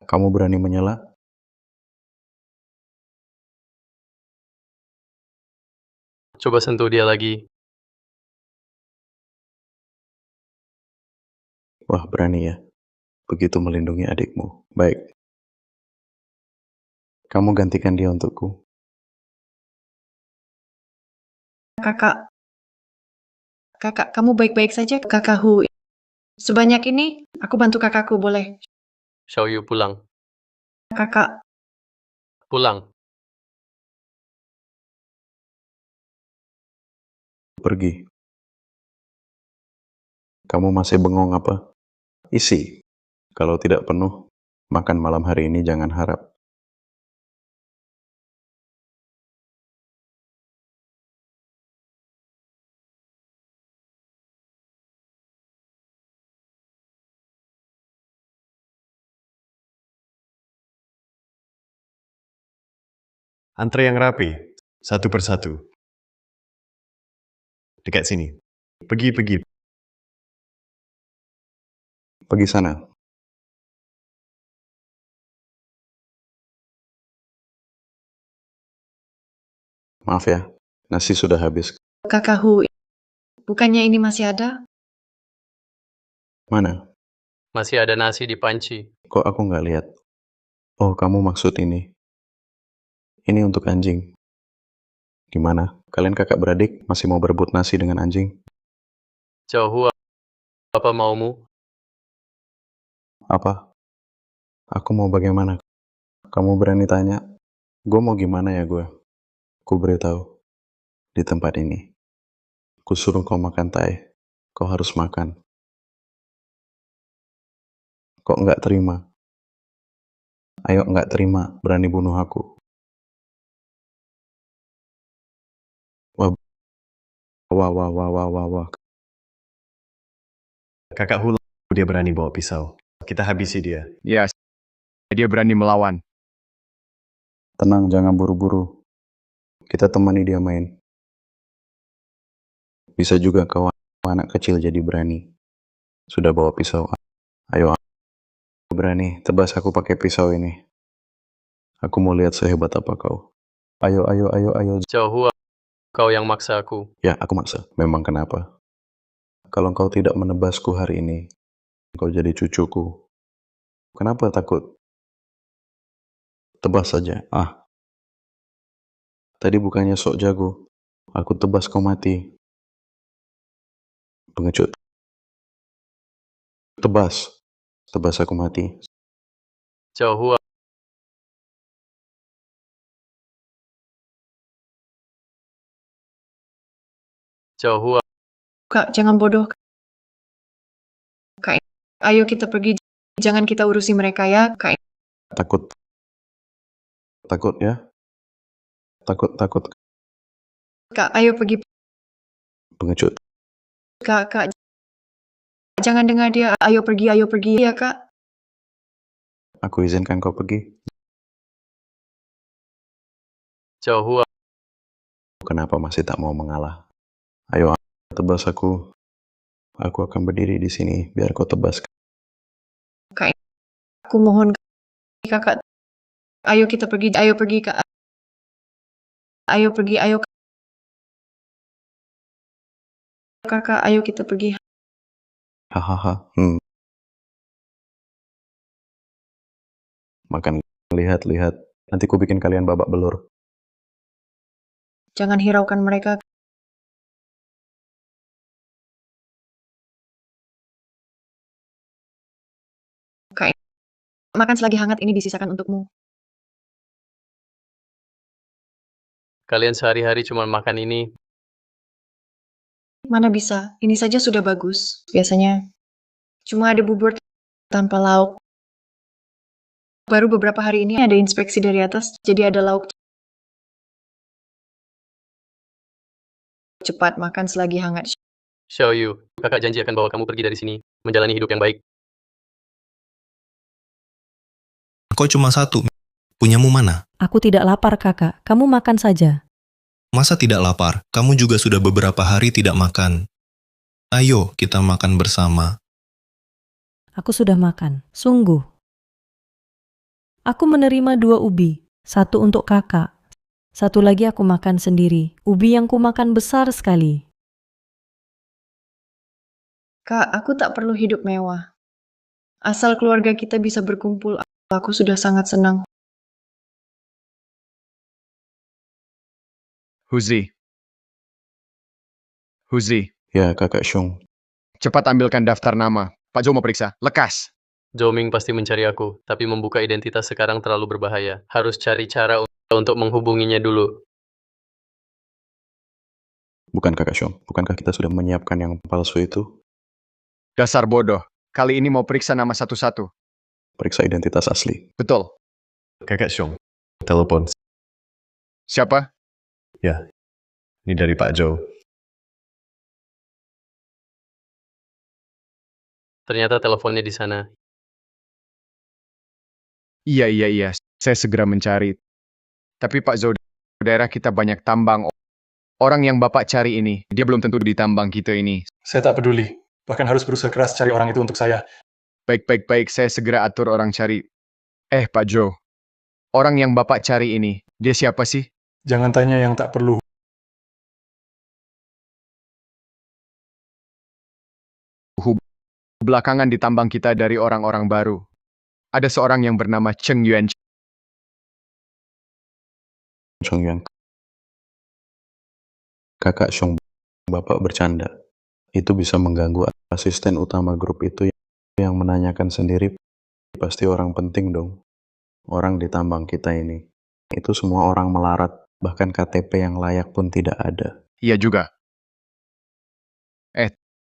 Kamu berani menyela? coba sentuh dia lagi. Wah, berani ya. Begitu melindungi adikmu. Baik. Kamu gantikan dia untukku. Kakak, kamu baik-baik saja, Kakak Hu. Sebanyak ini, aku bantu kakakku, boleh? Xiao Yu pulang. Kakak, Pulang. Pergi. Kamu masih bengong apa? Isi. Kalau tidak penuh, makan malam hari ini jangan harap. Antre yang rapi, satu persatu. Dekat sini. Pergi. Pergi sana. Maaf ya, nasi sudah habis. Kakak Hu, bukannya ini masih ada? Mana? Masih ada nasi di panci. Kok aku nggak lihat? Oh, kamu maksud ini. Ini untuk anjing. Gimana? Kalian kakak beradik masih mau berebut nasi dengan anjing? Xiao Hu, apa maumu? Apa? Aku mau bagaimana? Kamu berani tanya? Gue mau gimana ya gue? Ku beritahu. Di tempat ini. Ku suruh kau makan Thai. Kau harus makan. Kok nggak terima? Ayo nggak terima, berani bunuh aku. Wah, wah. Kakak Hu, dia berani bawa pisau. Kita habisi dia. Ya, dia berani melawan. Tenang, jangan buru-buru. Kita temani dia main. Bisa juga kau anak kecil jadi berani. Sudah bawa pisau. Ayo, aku berani. Tebas aku pakai pisau ini. Aku mau lihat sehebat apa kau. Ayo. Xiao Hu, kau yang maksa aku. Ya, aku maksa. Memang kenapa? Kalau kau tidak menebasku hari ini, kau jadi cucuku. Kenapa takut? Tebas saja. Tadi bukannya sok jago. Aku tebas kau mati. Pengecut. Tebas. Tebas aku mati. Cao Hua. Cao Hua. Kak, jangan bodoh. Kak, ayo kita pergi. Jangan kita urusi mereka ya, Kak. Takut. Takut ya. Takut. Kak, ayo pergi. Pengecut. Kak, jangan dengar dia. Ayo pergi ya, Kak. Aku izinkan kau pergi. Cao Hua. Kenapa masih tak mau mengalah? Ayo, tebas aku. Aku akan berdiri di sini biar kau tebas. Kak, aku mohon Kakak. Ayo kita pergi. Ayo pergi, Kak. Ayo pergi, ayo. Kakak, ayo kita pergi. Hahaha. Makan. Lihat. Nanti ku bikin kalian babak belur. Jangan hiraukan mereka. Kak, makan selagi hangat ini disisakan untukmu. Kalian sehari-hari cuma makan ini. Mana bisa, ini saja sudah bagus. Biasanya cuma ada bubur tanpa lauk. Baru beberapa hari ini ada inspeksi dari atas, jadi ada lauk. Cepat makan selagi hangat. Xiao Yu, kakak janji akan bawa kamu pergi dari sini, menjalani hidup yang baik. Kau cuma satu. Punyamu mana? Aku tidak lapar, Kakak. Kamu makan saja. Masa tidak lapar? Kamu juga sudah beberapa hari tidak makan. Ayo, kita makan bersama. Aku sudah makan. Sungguh. Aku menerima 2 ubi. 1 untuk Kakak. 1 lagi aku makan sendiri. Ubi yang kumakan besar sekali. Kak, aku tak perlu hidup mewah. Asal keluarga kita bisa berkumpul, aku sudah sangat senang. Huzi. Ya, Kakak Xiong. Cepat ambilkan daftar nama. Pak Jo mau periksa. Lekas. Zhou Ming pasti mencari aku, tapi membuka identitas sekarang terlalu berbahaya. Harus cari cara untuk menghubunginya dulu. Bukan Kakak Xiong. Bukankah kita sudah menyiapkan yang palsu itu? Dasar bodoh. Kali ini mau periksa nama satu-satu. Periksa identitas asli. Betul. Kakak Xiong, telepon. Siapa? Ya, ini dari Pak Jo. Ternyata teleponnya di sana. Iya. Saya segera mencari. Tapi Pak Zo, daerah kita banyak tambang. Orang yang Bapak cari ini, dia belum tentu di tambang kita ini. Saya tak peduli. Bahkan harus berusaha keras cari orang itu untuk saya. Baik. Saya segera atur orang cari. Pak Jo, orang yang Bapak cari ini, dia siapa sih? Jangan tanya yang tak perlu. Belakangan di tambang kita dari orang-orang baru. Ada seorang yang bernama Cheng Yuan. Xiong Yuan. Kakak Xiong, Bapak bercanda. Itu bisa mengganggu asisten utama grup itu yang menanyakan sendiri. Pasti orang penting dong. Orang di tambang kita ini. Itu semua orang melarat. Bahkan KTP yang layak pun tidak ada. Iya juga.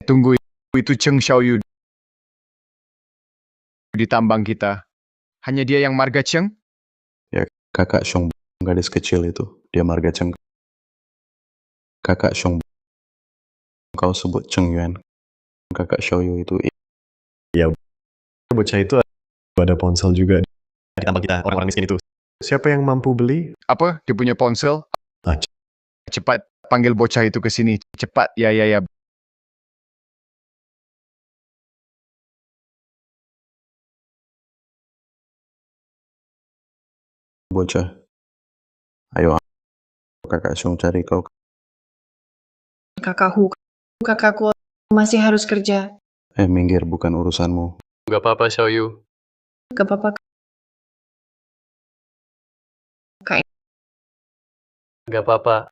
Tunggu, itu Cheng Xiaoyu di tambang kita. Hanya dia yang marga Cheng? Ya, Kakak Xiong, gadis kecil itu. Dia marga Cheng. Kakak Xiong, kau sebut Cheng Yuan. Kakak Xiaoyu itu. Bocah itu ada ponsel juga di tambang kita, orang-orang miskin itu. Siapa yang mampu beli? Apa? Dia punya ponsel? Ah, Cepat panggil bocah itu ke sini. Cepat, ya. Bocah. Ayo, Kakak Xiong cari kau. Kakakku masih harus kerja. Minggir, bukan urusanmu. Gak apa-apa, Xiao Yu. Gak apa-apa. Gak apa-apa.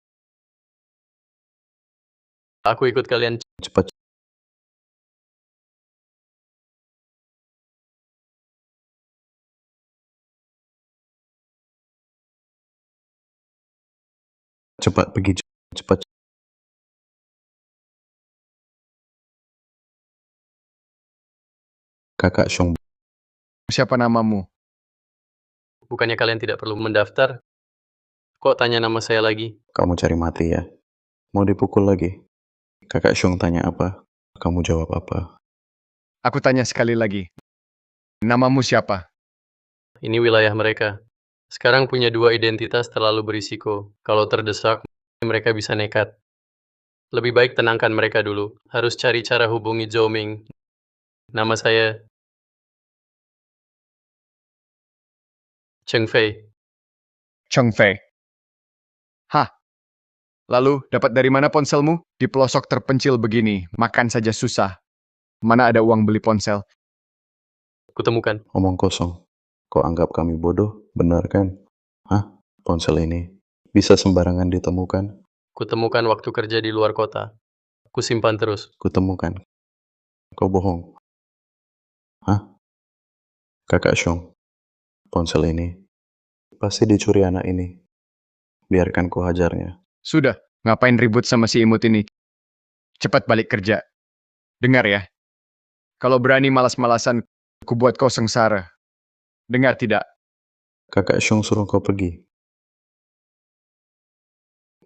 Aku ikut kalian. Cepat Cepat pergi, cepat. Kakak Xiong, Siapa namamu? Bukannya kalian tidak perlu mendaftar? Kok tanya nama saya lagi? kamu cari mati ya? Mau dipukul lagi? Kakak Xiong tanya apa? Kamu jawab apa? Aku tanya sekali lagi. Namamu siapa? Ini wilayah mereka. Sekarang punya dua identitas terlalu berisiko. Kalau terdesak, mereka bisa nekat. Lebih baik tenangkan mereka dulu. Harus cari cara hubungi Zhou Ming. Nama saya Cheng Fei. Cheng Fei. Hah? Lalu, dapat dari mana ponselmu? Di pelosok terpencil begini, makan saja susah. Mana ada uang beli ponsel? Kutemukan. Omong kosong. Kau anggap kami bodoh? Benar kan? Hah? Ponsel ini bisa sembarangan ditemukan? Kutemukan waktu kerja di luar kota. Kusimpan terus. Kutemukan. Kau bohong. Hah? Kakak Xiong, ponsel ini pasti dicuri anak ini. Biarkan ku hajarnya. Sudah, ngapain ribut sama si imut ini? Cepat balik kerja. Dengar ya. Kalau berani malas-malasan, ku buat kau sengsara. Dengar tidak? Kakak Xiong suruh kau pergi.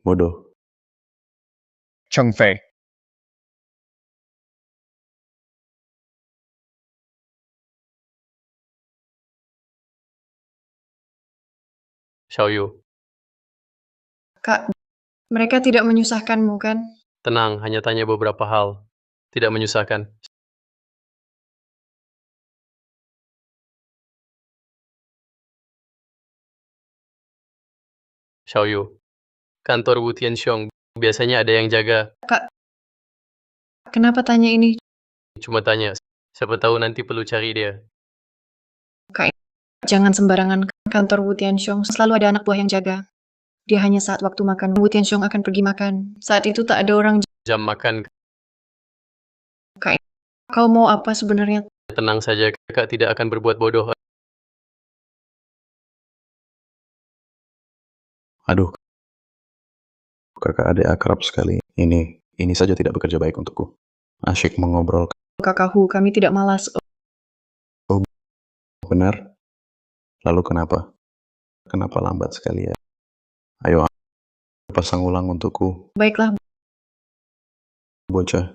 Bodoh. Cheng Fei. Xiaoyu. Kak, mereka tidak menyusahkanmu kan? Tenang, hanya tanya beberapa hal. Tidak menyusahkan. Xiaoyu. Kantor Wu Tianxiong. Biasanya ada yang jaga. Kak, kenapa tanya ini? Cuma tanya. Siapa tahu nanti perlu cari dia. Kak, jangan sembarangan. Kantor Wu Tianxiong selalu ada anak buah yang jaga. Dia hanya saat waktu makan, Wu Tianxiong akan pergi makan. Saat itu tak ada orang. Jam makan. Kak, kau mau apa sebenarnya? Tenang saja, kakak tidak akan berbuat bodoh. Aduh, kakak adik akrab sekali. Ini saja tidak bekerja baik untukku. Asyik mengobrol. Kakakku, kami tidak malas. Benar? Lalu kenapa? Kenapa lambat sekali ya? Ayo, pasang ulang untukku. Baiklah, Bocah,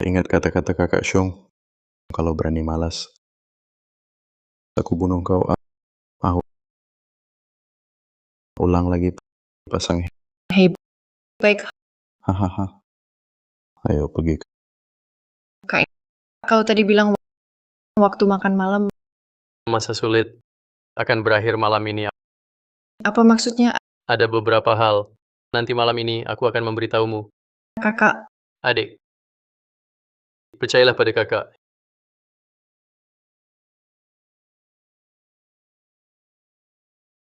ingat kata-kata kakak Xiong. Kalau berani malas, aku bunuh kau. Ulang lagi, pasang. hei, baik. Hahaha. Ayo pergi. Kak, kau tadi bilang waktu makan malam. Masa sulit akan berakhir malam ini. Apa maksudnya, Ada beberapa hal. Nanti malam ini aku akan memberitahumu. kakak? Adik, percayalah pada kakak.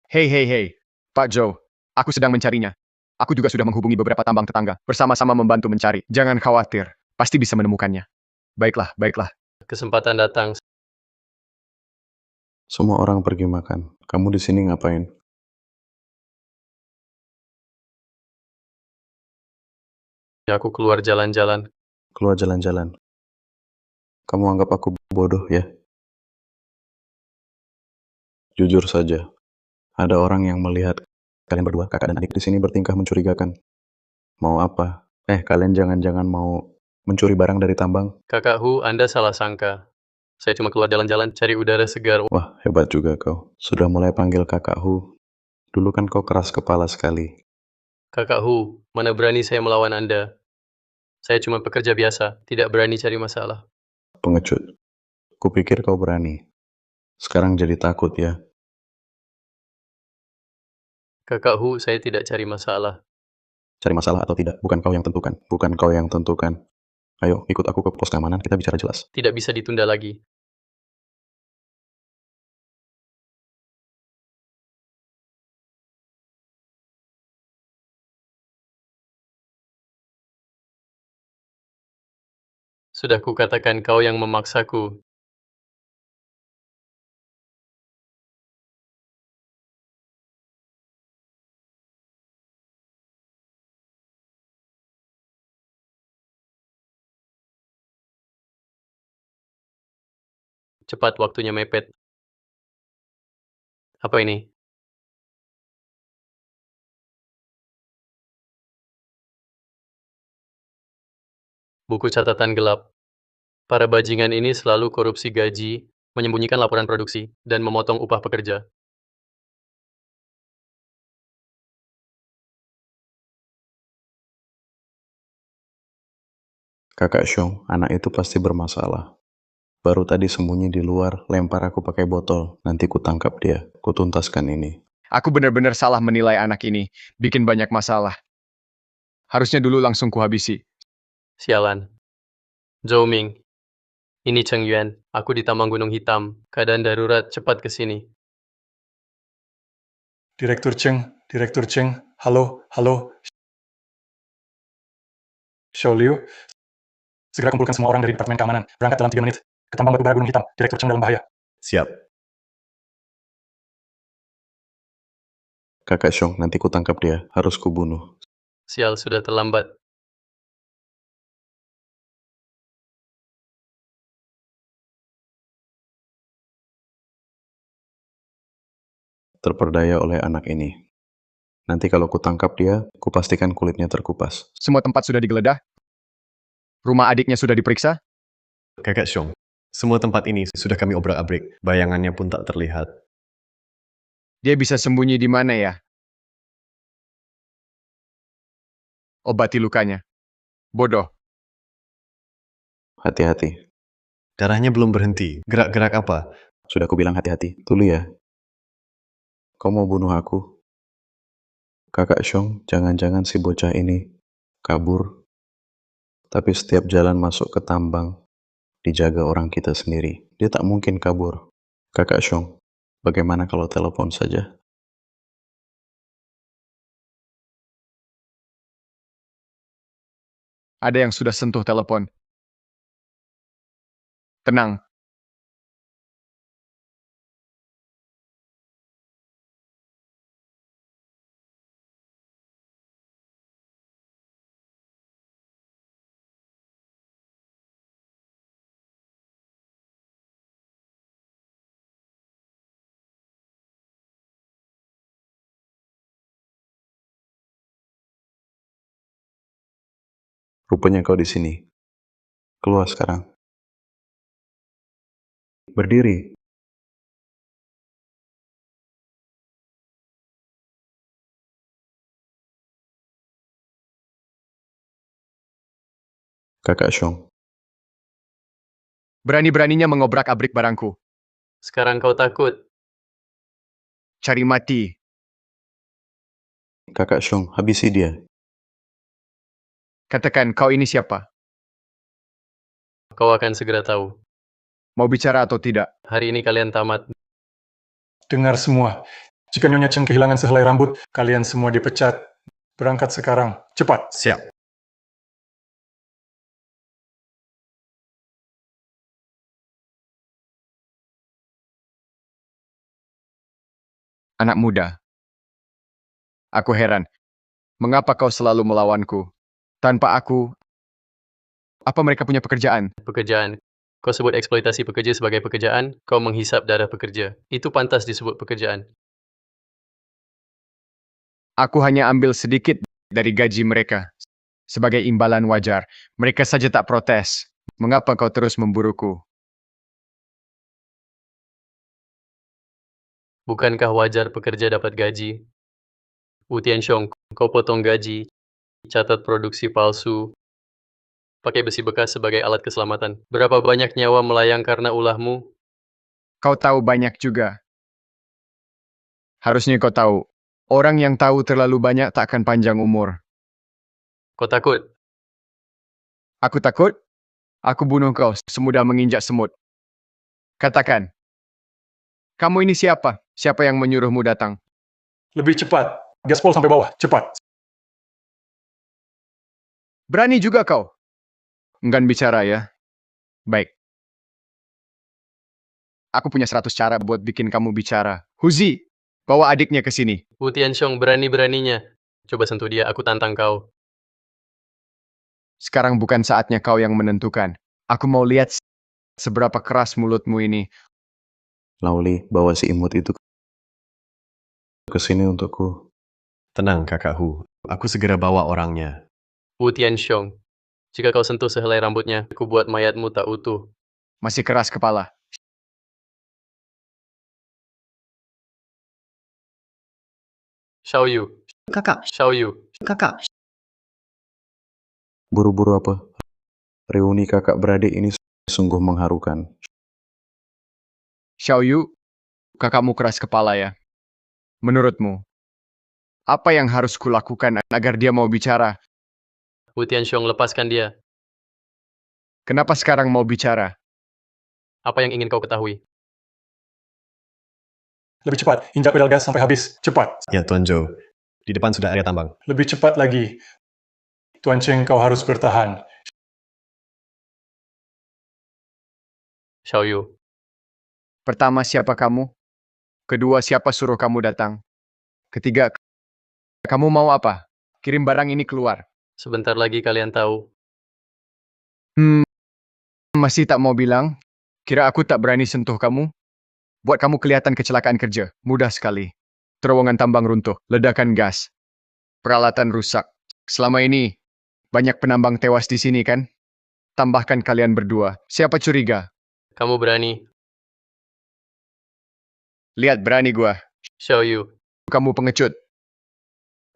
Hei. Pak Joe, aku sedang mencarinya. Aku juga sudah menghubungi beberapa tambang tetangga, bersama-sama membantu mencari. Jangan khawatir, pasti bisa menemukannya. Baiklah. Kesempatan datang. Semua orang pergi makan. Kamu di sini ngapain? Aku keluar jalan-jalan. Keluar jalan-jalan. Kamu anggap aku bodoh ya? Jujur saja, ada orang yang melihat kalian berdua, kakak dan adik di sini bertingkah mencurigakan. Mau apa? Kalian jangan-jangan mau mencuri barang dari tambang? Kakak Hu, Anda salah sangka. Saya cuma keluar jalan-jalan cari udara segar. Wah, hebat juga kau. Sudah mulai panggil kakak Hu. Dulu kan kau keras kepala sekali. Kakak Hu, mana berani saya melawan Anda? Saya cuma pekerja biasa, tidak berani cari masalah. Pengecut. Kupikir kau berani. Sekarang jadi takut ya. Kakak Hu, saya tidak cari masalah. Cari masalah atau tidak, bukan kau yang tentukan. Bukan kau yang tentukan. Ayo, ikut aku ke pos keamanan, kita bicara jelas. Tidak bisa ditunda lagi. Sudah kukatakan kau yang memaksaku. Cepat, waktunya mepet. Apa ini? Buku catatan gelap. Para bajingan ini selalu korupsi gaji, menyembunyikan laporan produksi, dan memotong upah pekerja. Kakak Xiong, anak itu pasti bermasalah. Baru tadi sembunyi di luar, lempar aku pakai botol. Nanti ku tangkap dia, ku tuntaskan ini. Aku benar-benar salah menilai anak ini. Bikin banyak masalah. Harusnya dulu langsung kuhabisi. Sialan. Zhou Ming. Ini Cheng Yuan. Aku di Taman Gunung Hitam. Keadaan darurat, cepat ke sini. Direktur Cheng, halo, halo. Xiao Liu, segera kumpulkan semua orang dari Departemen Keamanan. Berangkat dalam 3 menit. Ke tambang batu bara Gunung Hitam. Direktur Cheng dalam bahaya. Siap. Kakak Xiong, nanti ku tangkap dia. Harus ku bunuh. Sial, sudah terlambat. Terperdaya oleh anak ini. Nanti kalau ku tangkap dia, ku pastikan kulitnya terkupas. Semua tempat sudah digeledah. Rumah adiknya sudah diperiksa. Kakak Xiong, semua tempat ini sudah kami obrak-abrik. Bayangannya pun tak terlihat. Dia bisa sembunyi di mana ya? Obati lukanya. Bodoh. Hati-hati. Darahnya belum berhenti. Gerak-gerak apa? Sudah ku bilang hati-hati. Dulu ya. Kau mau bunuh aku? Kakak Xiong, jangan-jangan si bocah ini kabur. Tapi setiap jalan masuk ke tambang, dijaga orang kita sendiri. Dia tak mungkin kabur. Kakak Xiong, bagaimana kalau telepon saja? Ada yang sudah sentuh telepon. Tenang. Rupanya kau di sini. Keluar sekarang. Berdiri. Kakak Xiong, Berani-beraninya mengobrak-abrik barangku. Sekarang kau takut. Cari mati. Kakak Xiong, habisi dia. Katakan kau ini siapa? Kau akan segera tahu. Mau bicara atau tidak? Hari ini kalian tamat. Dengar semua. Jika Nyonya Cheng kehilangan sehelai rambut, kalian semua dipecat. Berangkat sekarang. Cepat. Siap. Anak muda. Aku heran. Mengapa kau selalu melawanku? Tanpa aku, apa mereka punya pekerjaan? Pekerjaan. Kau sebut eksploitasi pekerja sebagai pekerjaan, kau menghisap darah pekerja. Itu pantas disebut pekerjaan. Aku hanya ambil sedikit dari gaji mereka. Sebagai imbalan wajar. Mereka saja tak protes. Mengapa kau terus memburuku? Bukankah wajar pekerja dapat gaji? Wu Tianxiong, kau potong gaji, catat produksi palsu, pakai besi bekas sebagai alat keselamatan. Berapa banyak nyawa melayang karena ulahmu? Kau tahu banyak juga. Harusnya kau tahu. Orang yang tahu terlalu banyak tak akan panjang umur. Kau takut? Aku takut? Aku bunuh kau semudah menginjak semut. Katakan. Kamu ini siapa? Siapa yang menyuruhmu datang? Lebih cepat. Gaspol sampai bawah. Cepat. Berani juga kau? Enggan bicara ya? Baik. Aku punya 100 cara buat bikin kamu bicara. Huzi, bawa adiknya ke sini. Wu Tianxiong berani-beraninya. Coba sentuh dia, aku tantang kau. Sekarang bukan saatnya kau yang menentukan. Aku mau lihat seberapa keras mulutmu ini. Lauli, bawa si imut itu ke sini untukku. Tenang, kakak Hu. Aku segera bawa orangnya. Wu Tianxiong, jika kau sentuh sehelai rambutnya, aku buat mayatmu tak utuh. Masih keras kepala. Xiaoyu, Kakak, Xiaoyu, kakak, Buru-buru apa? Reuni kakak beradik ini sungguh mengharukan. Xiaoyu, kakakmu keras kepala ya. Menurutmu, apa yang harus kulakukan agar dia mau bicara? Wu Tianxiong, lepaskan dia. Kenapa sekarang mau bicara? Apa yang ingin kau ketahui? Lebih cepat, injak pedal gas sampai habis. Cepat. Ya, Tuan Zhou. Di depan sudah area tambang. Lebih cepat lagi. Tuan Cheng, kau harus bertahan. Xiaoyu, Pertama, siapa kamu? Kedua, siapa suruh kamu datang? Ketiga, kamu mau apa? Kirim barang ini keluar. sebentar lagi kalian tahu. Masih tak mau bilang? Kira aku tak berani sentuh kamu? Buat kamu kelihatan kecelakaan kerja. Mudah sekali. Terowongan tambang runtuh, ledakan gas. Peralatan rusak. Selama ini, banyak penambang tewas di sini kan? Tambahkan kalian berdua. Siapa curiga? Kamu berani. Lihat berani gua. Xiaoyu, Kamu pengecut.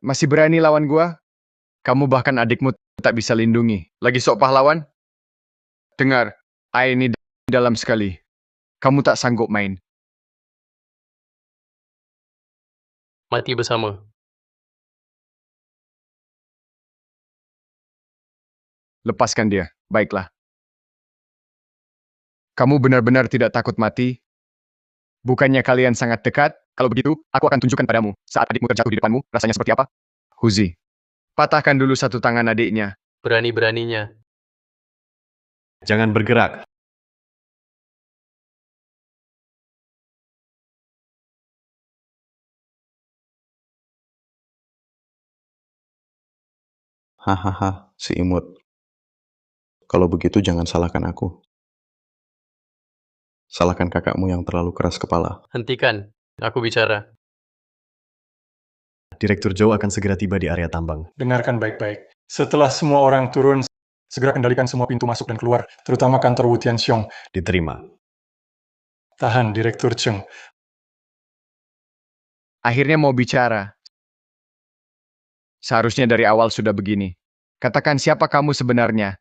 Masih berani lawan gua? Kamu bahkan adikmu tak bisa lindungi. Lagi sok pahlawan? Dengar, ini dalam sekali. Kamu tak sanggup main. mati bersama. Lepaskan dia. Baiklah. Kamu benar-benar tidak takut mati? Bukannya kalian sangat dekat? Kalau begitu, aku akan tunjukkan padamu. Saat adikmu terjatuh di depanmu, rasanya seperti apa? Huzi, patahkan dulu satu tangan adiknya. Berani-beraninya. Jangan bergerak. Hahaha, si imut. Kalau begitu jangan salahkan aku. Salahkan kakakmu yang terlalu keras kepala. Hentikan. Aku bicara. Direktur Zhou akan segera tiba di area tambang. Dengarkan baik-baik. Setelah semua orang turun, segera kendalikan semua pintu masuk dan keluar, terutama kantor Wu Tianxiong. Diterima. Tahan, Direktur Cheng. Akhirnya mau bicara. Seharusnya dari awal sudah begini. Katakan siapa kamu sebenarnya.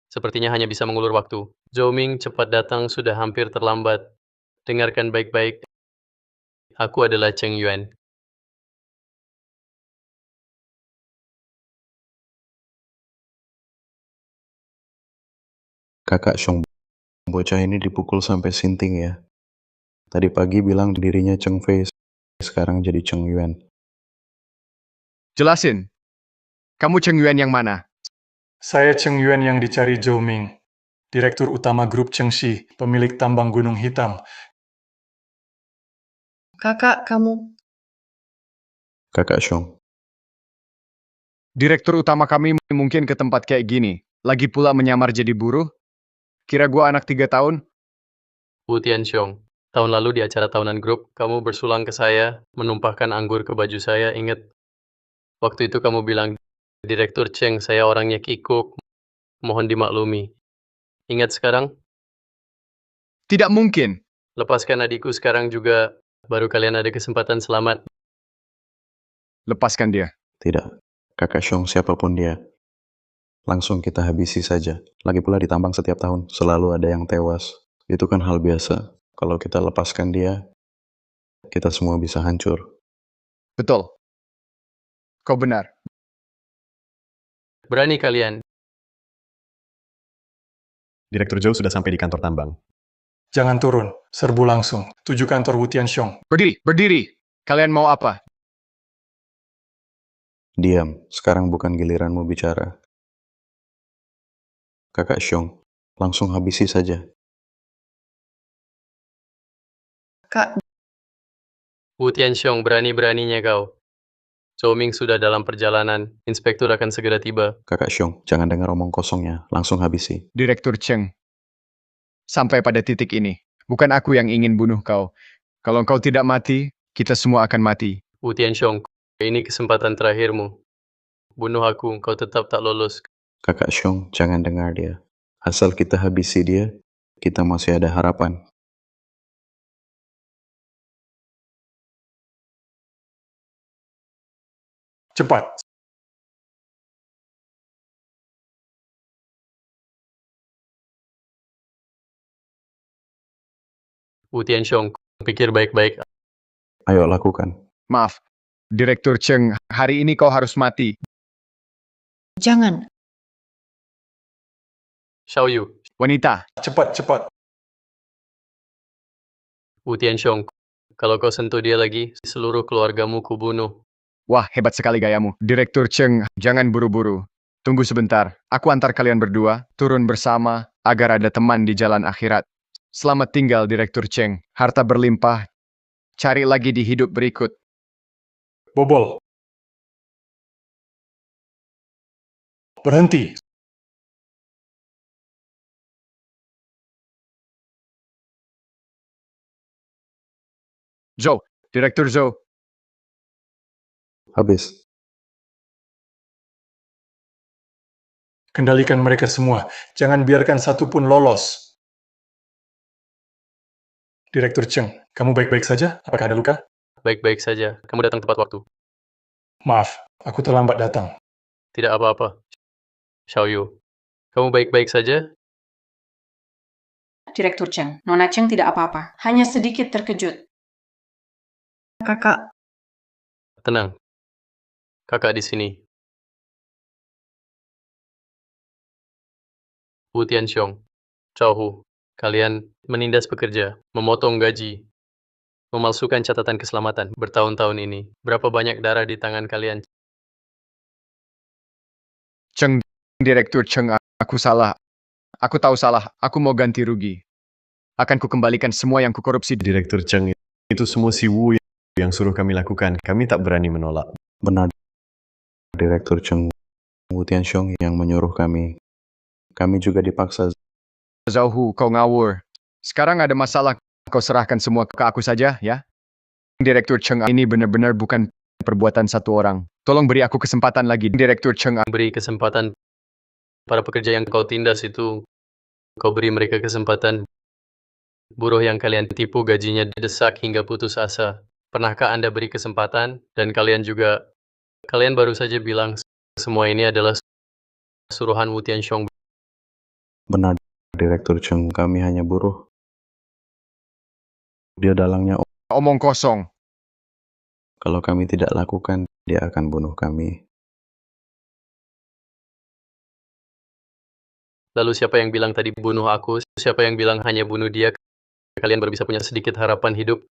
Sepertinya hanya bisa mengulur waktu. Zhou Ming cepat datang sudah hampir terlambat. Dengarkan baik-baik. Aku adalah Cheng Yuan. Kakak Xiong, bocah ini dipukul sampai sinting ya. Tadi pagi bilang dirinya Cheng Fei, sekarang jadi Cheng Yuan. Jelasin. Kamu Cheng Yuan yang mana? Saya Cheng Yuan yang dicari Zhou Ming. Direktur utama grup Cheng Shi, pemilik tambang Gunung Hitam. kakak, kamu. Kakak Xiong, Direktur utama kami mungkin ke tempat kayak gini. Lagi pula menyamar jadi buruh. Kira gua anak 3 tahun? Wu Tianxiong. Tahun lalu di acara tahunan grup, kamu bersulang ke saya, menumpahkan anggur ke baju saya, ingat? Waktu itu kamu bilang, Direktur Cheng, saya orangnya kikuk, mohon dimaklumi. Ingat sekarang? Tidak mungkin. Lepaskan adikku sekarang juga, baru kalian ada kesempatan selamat. Lepaskan dia. tidak. Kakak Xiong siapapun dia. Langsung kita habisi saja. Lagi pula ditambang setiap tahun, selalu ada yang tewas. Itu kan hal biasa. Kalau kita lepaskan dia, kita semua bisa hancur. Betul. Kau benar. Berani kalian. Direktur Zhou sudah sampai di kantor tambang. Jangan turun, serbu langsung. Tuju kantor Wu Tianxiong. Berdiri, berdiri. Kalian mau apa? Diam, sekarang bukan giliranmu bicara. Kakak Xiong, langsung habisi saja. Kak, Wu Tianxiong, berani-beraninya kau. Zhou Ming sudah dalam perjalanan, inspektur akan segera tiba. Kakak Xiong, jangan dengar omong kosongnya, langsung habisi. Direktur Cheng. sampai pada titik ini. Bukan aku yang ingin bunuh kau. Kalau kau tidak mati, kita semua akan mati. Wu Tianxiong, ini kesempatan terakhirmu. Bunuh aku, kau tetap tak lolos. Kakak Xiong, jangan dengar dia. Asal kita habisi dia, kita masih ada harapan. Cepat. Wu Tianxiong, pikir baik-baik. Ayo lakukan. Maaf, Direktur Cheng, hari ini kau harus mati. Jangan. Xiaoyu, Wanita, Cepat, cepat. Wu Tianxiong, kalau kau sentuh dia lagi, seluruh keluargamu kubunuh. wah hebat sekali gayamu. Direktur Cheng, jangan buru-buru. Tunggu sebentar, aku antar kalian berdua, turun bersama, agar ada teman di jalan akhirat. Selamat tinggal Direktur Cheng, harta berlimpah. Cari lagi di hidup berikut. Bobol. Berhenti. Zhou, Direktur Zhou, Habis. Kendalikan mereka semua. Jangan biarkan satu pun lolos. Direktur Cheng, kamu baik-baik saja? Apakah ada luka? Baik-baik saja, kamu datang tepat waktu. Maaf, aku terlambat datang. Tidak apa-apa. Xiaoyu, kamu baik-baik saja? Direktur Cheng, Nona Cheng tidak apa-apa, hanya sedikit terkejut. Kakak, Tenang. Kakak di sini. Wu Tianxiong, Zhao Hu, kalian menindas pekerja, memotong gaji, memalsukan catatan keselamatan bertahun-tahun ini. Berapa banyak darah di tangan kalian? Cheng, Direktur Cheng, aku salah. Aku tahu salah, aku mau ganti rugi. Akan kukembalikan semua yang kukorupsi. Direktur Cheng, itu semua si Wu yang suruh kami lakukan. Kami tak berani menolak. Benar. Direktur Cheng Wu Tianxiong yang menyuruh kami. Kami juga dipaksa. Zhao Hu, kau ngawur. Sekarang ada masalah, kau serahkan semua ke aku saja, ya? Direktur Cheng, ini benar-benar bukan perbuatan satu orang. Tolong beri aku kesempatan lagi, Direktur Cheng. Beri kesempatan para pekerja yang kau tindas itu, kau beri mereka kesempatan. Buruh yang kalian tipu gajinya didesak hingga putus asa. Pernahkah Anda beri kesempatan? Dan kalian baru saja bilang semua ini adalah suruhan Wu Tianxiong. Benar, Direktur Cheng, kami hanya buruh. Dia dalangnya, Omong kosong. kalau kami tidak lakukan, dia akan bunuh kami. Lalu siapa yang bilang tadi bunuh aku? Siapa yang bilang hanya bunuh dia? Kalian baru bisa punya sedikit harapan hidup.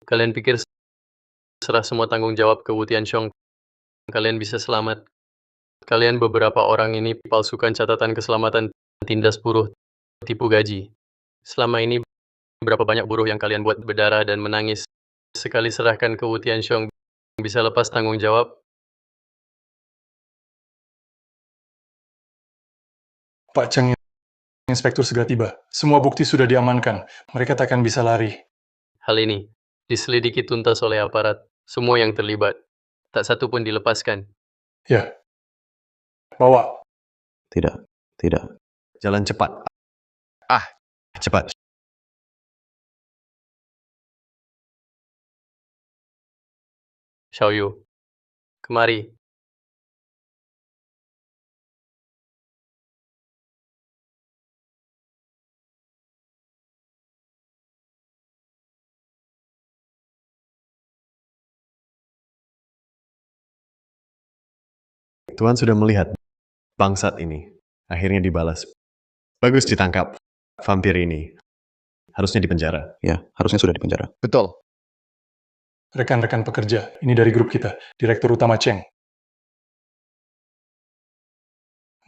Kalian pikir serah semua tanggung jawab ke Wu Tianxiong, kalian bisa selamat. Kalian beberapa orang ini palsukan catatan keselamatan, tindas buruh, tipu gaji. Selama ini berapa banyak buruh yang kalian buat berdarah dan menangis. Sekali serahkan ke Wu Tianxiong, bisa lepas tanggung jawab. Pak Cheng, Inspektur segera tiba. Semua bukti sudah diamankan. Mereka tak akan bisa lari. Hal ini diselidiki tuntas oleh aparat, semua yang terlibat. Tak satu pun dilepaskan. Ya. Bawa. Tidak, tidak. Jalan cepat. Cepat. Xiaoyu, kemari. Tuhan sudah melihat bangsat ini. Akhirnya dibalas. Bagus ditangkap. Vampir ini. Harusnya dipenjara. Ya, harusnya sudah dipenjara. Betul. Rekan-rekan pekerja, ini dari grup kita, Direktur Utama Cheng.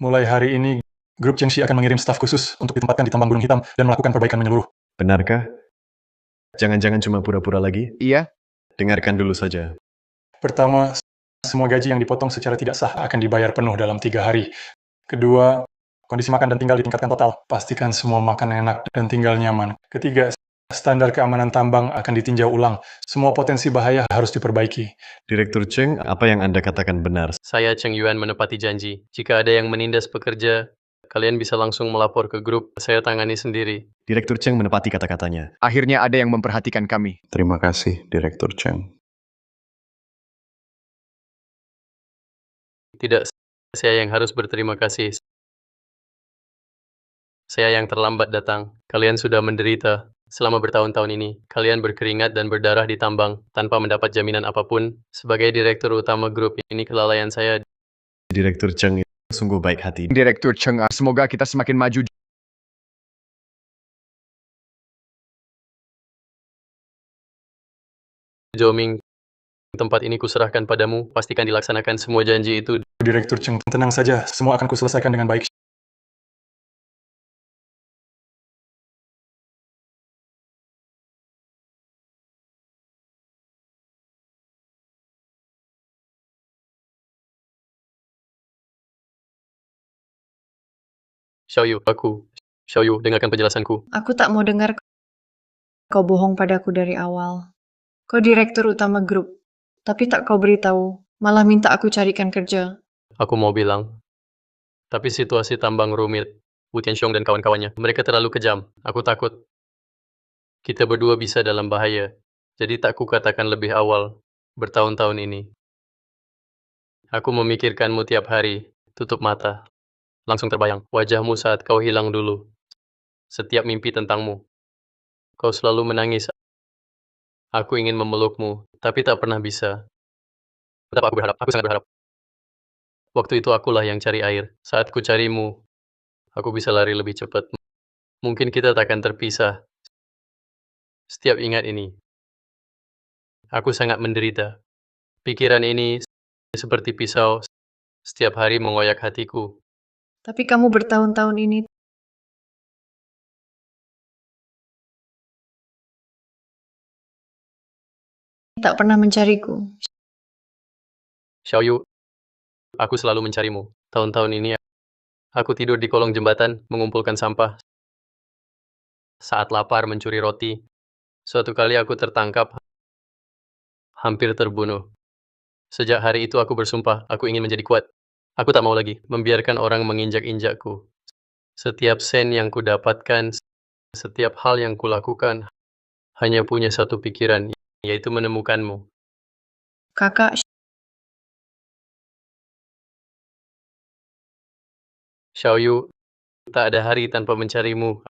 Mulai hari ini, grup Cheng Shi akan mengirim staf khusus untuk ditempatkan di tambang gunung hitam dan melakukan perbaikan menyeluruh. Benarkah? Jangan-jangan cuma pura-pura lagi? Iya, Dengarkan dulu saja. Pertama, semua gaji yang dipotong secara tidak sah akan dibayar penuh dalam 3 hari. Kedua, kondisi makan dan tinggal ditingkatkan total. Pastikan semua makan enak dan tinggal nyaman. Ketiga, standar keamanan tambang akan ditinjau ulang. Semua potensi bahaya harus diperbaiki. Direktur Cheng, apa yang Anda katakan benar. Saya Cheng Yuan menepati janji. Jika ada yang menindas pekerja, kalian bisa langsung melapor ke grup. Saya tangani sendiri. Direktur Cheng menepati kata-katanya. Akhirnya ada yang memperhatikan kami. Terima kasih, Direktur Cheng. Tidak, saya yang harus berterima kasih. Saya yang terlambat datang. Kalian sudah menderita. Selama bertahun-tahun ini, kalian berkeringat dan berdarah di tambang tanpa mendapat jaminan apapun. Sebagai direktur utama grup ini, kelalaian saya. Direktur Cheng itu sungguh baik hati. Direktur Cheng, semoga kita semakin maju. Joming, tempat ini kuserahkan padamu. Pastikan dilaksanakan semua janji itu. Direktur Cheng, tenang saja. Semua akan kuselesaikan dengan baik. Xiaoyu, Xiaoyu, dengarkan penjelasanku. Aku tak mau dengar kau bohong padaku dari awal. Kau direktur utama grup, tapi tak kau beritahu, malah minta aku carikan kerja. Aku mau bilang. Tapi situasi tambang rumit. Wu Tianxiong dan kawan-kawannya. Mereka terlalu kejam. Aku takut. Kita berdua bisa dalam bahaya. Jadi tak kukatakan lebih awal. Bertahun-tahun ini. Aku memikirkanmu tiap hari. Tutup mata. Langsung terbayang. Wajahmu saat kau hilang dulu. Setiap mimpi tentangmu. Kau selalu menangis. Aku ingin memelukmu. Tapi tak pernah bisa. Betapa aku berharap. Aku sangat berharap. Waktu itu akulah yang cari air. Saat ku carimu, aku bisa lari lebih cepat. Mungkin kita takkan terpisah. Setiap ingat ini, aku sangat menderita. Pikiran ini seperti pisau, setiap hari mengoyak hatiku. Tapi kamu bertahun-tahun ini tak pernah mencariku. Xiaoyu, aku selalu mencarimu. Tahun-tahun ini, aku tidur di kolong jembatan, mengumpulkan sampah. Saat lapar mencuri roti, suatu kali aku tertangkap, hampir terbunuh. Sejak hari itu aku bersumpah, aku ingin menjadi kuat. Aku tak mau lagi membiarkan orang menginjak-injakku. Setiap sen yang kudapatkan, setiap hal yang kulakukan, hanya punya satu pikiran, yaitu menemukanmu. Kakak, Xiaoyu, tak ada hari tanpa mencarimu.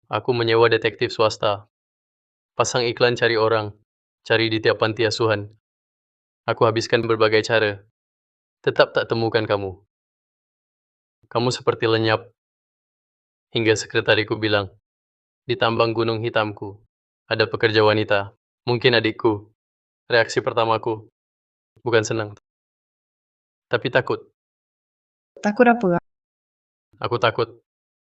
Aku menyewa detektif swasta. Pasang iklan cari orang. Cari di tiap panti asuhan. Aku habiskan berbagai cara. Tetap tak temukan kamu. Kamu seperti lenyap. Hingga sekretariku bilang, di tambang gunung hitamku, ada pekerja wanita. Mungkin adikku. Reaksi pertamaku, bukan senang, tapi takut. takut apa? Aku takut.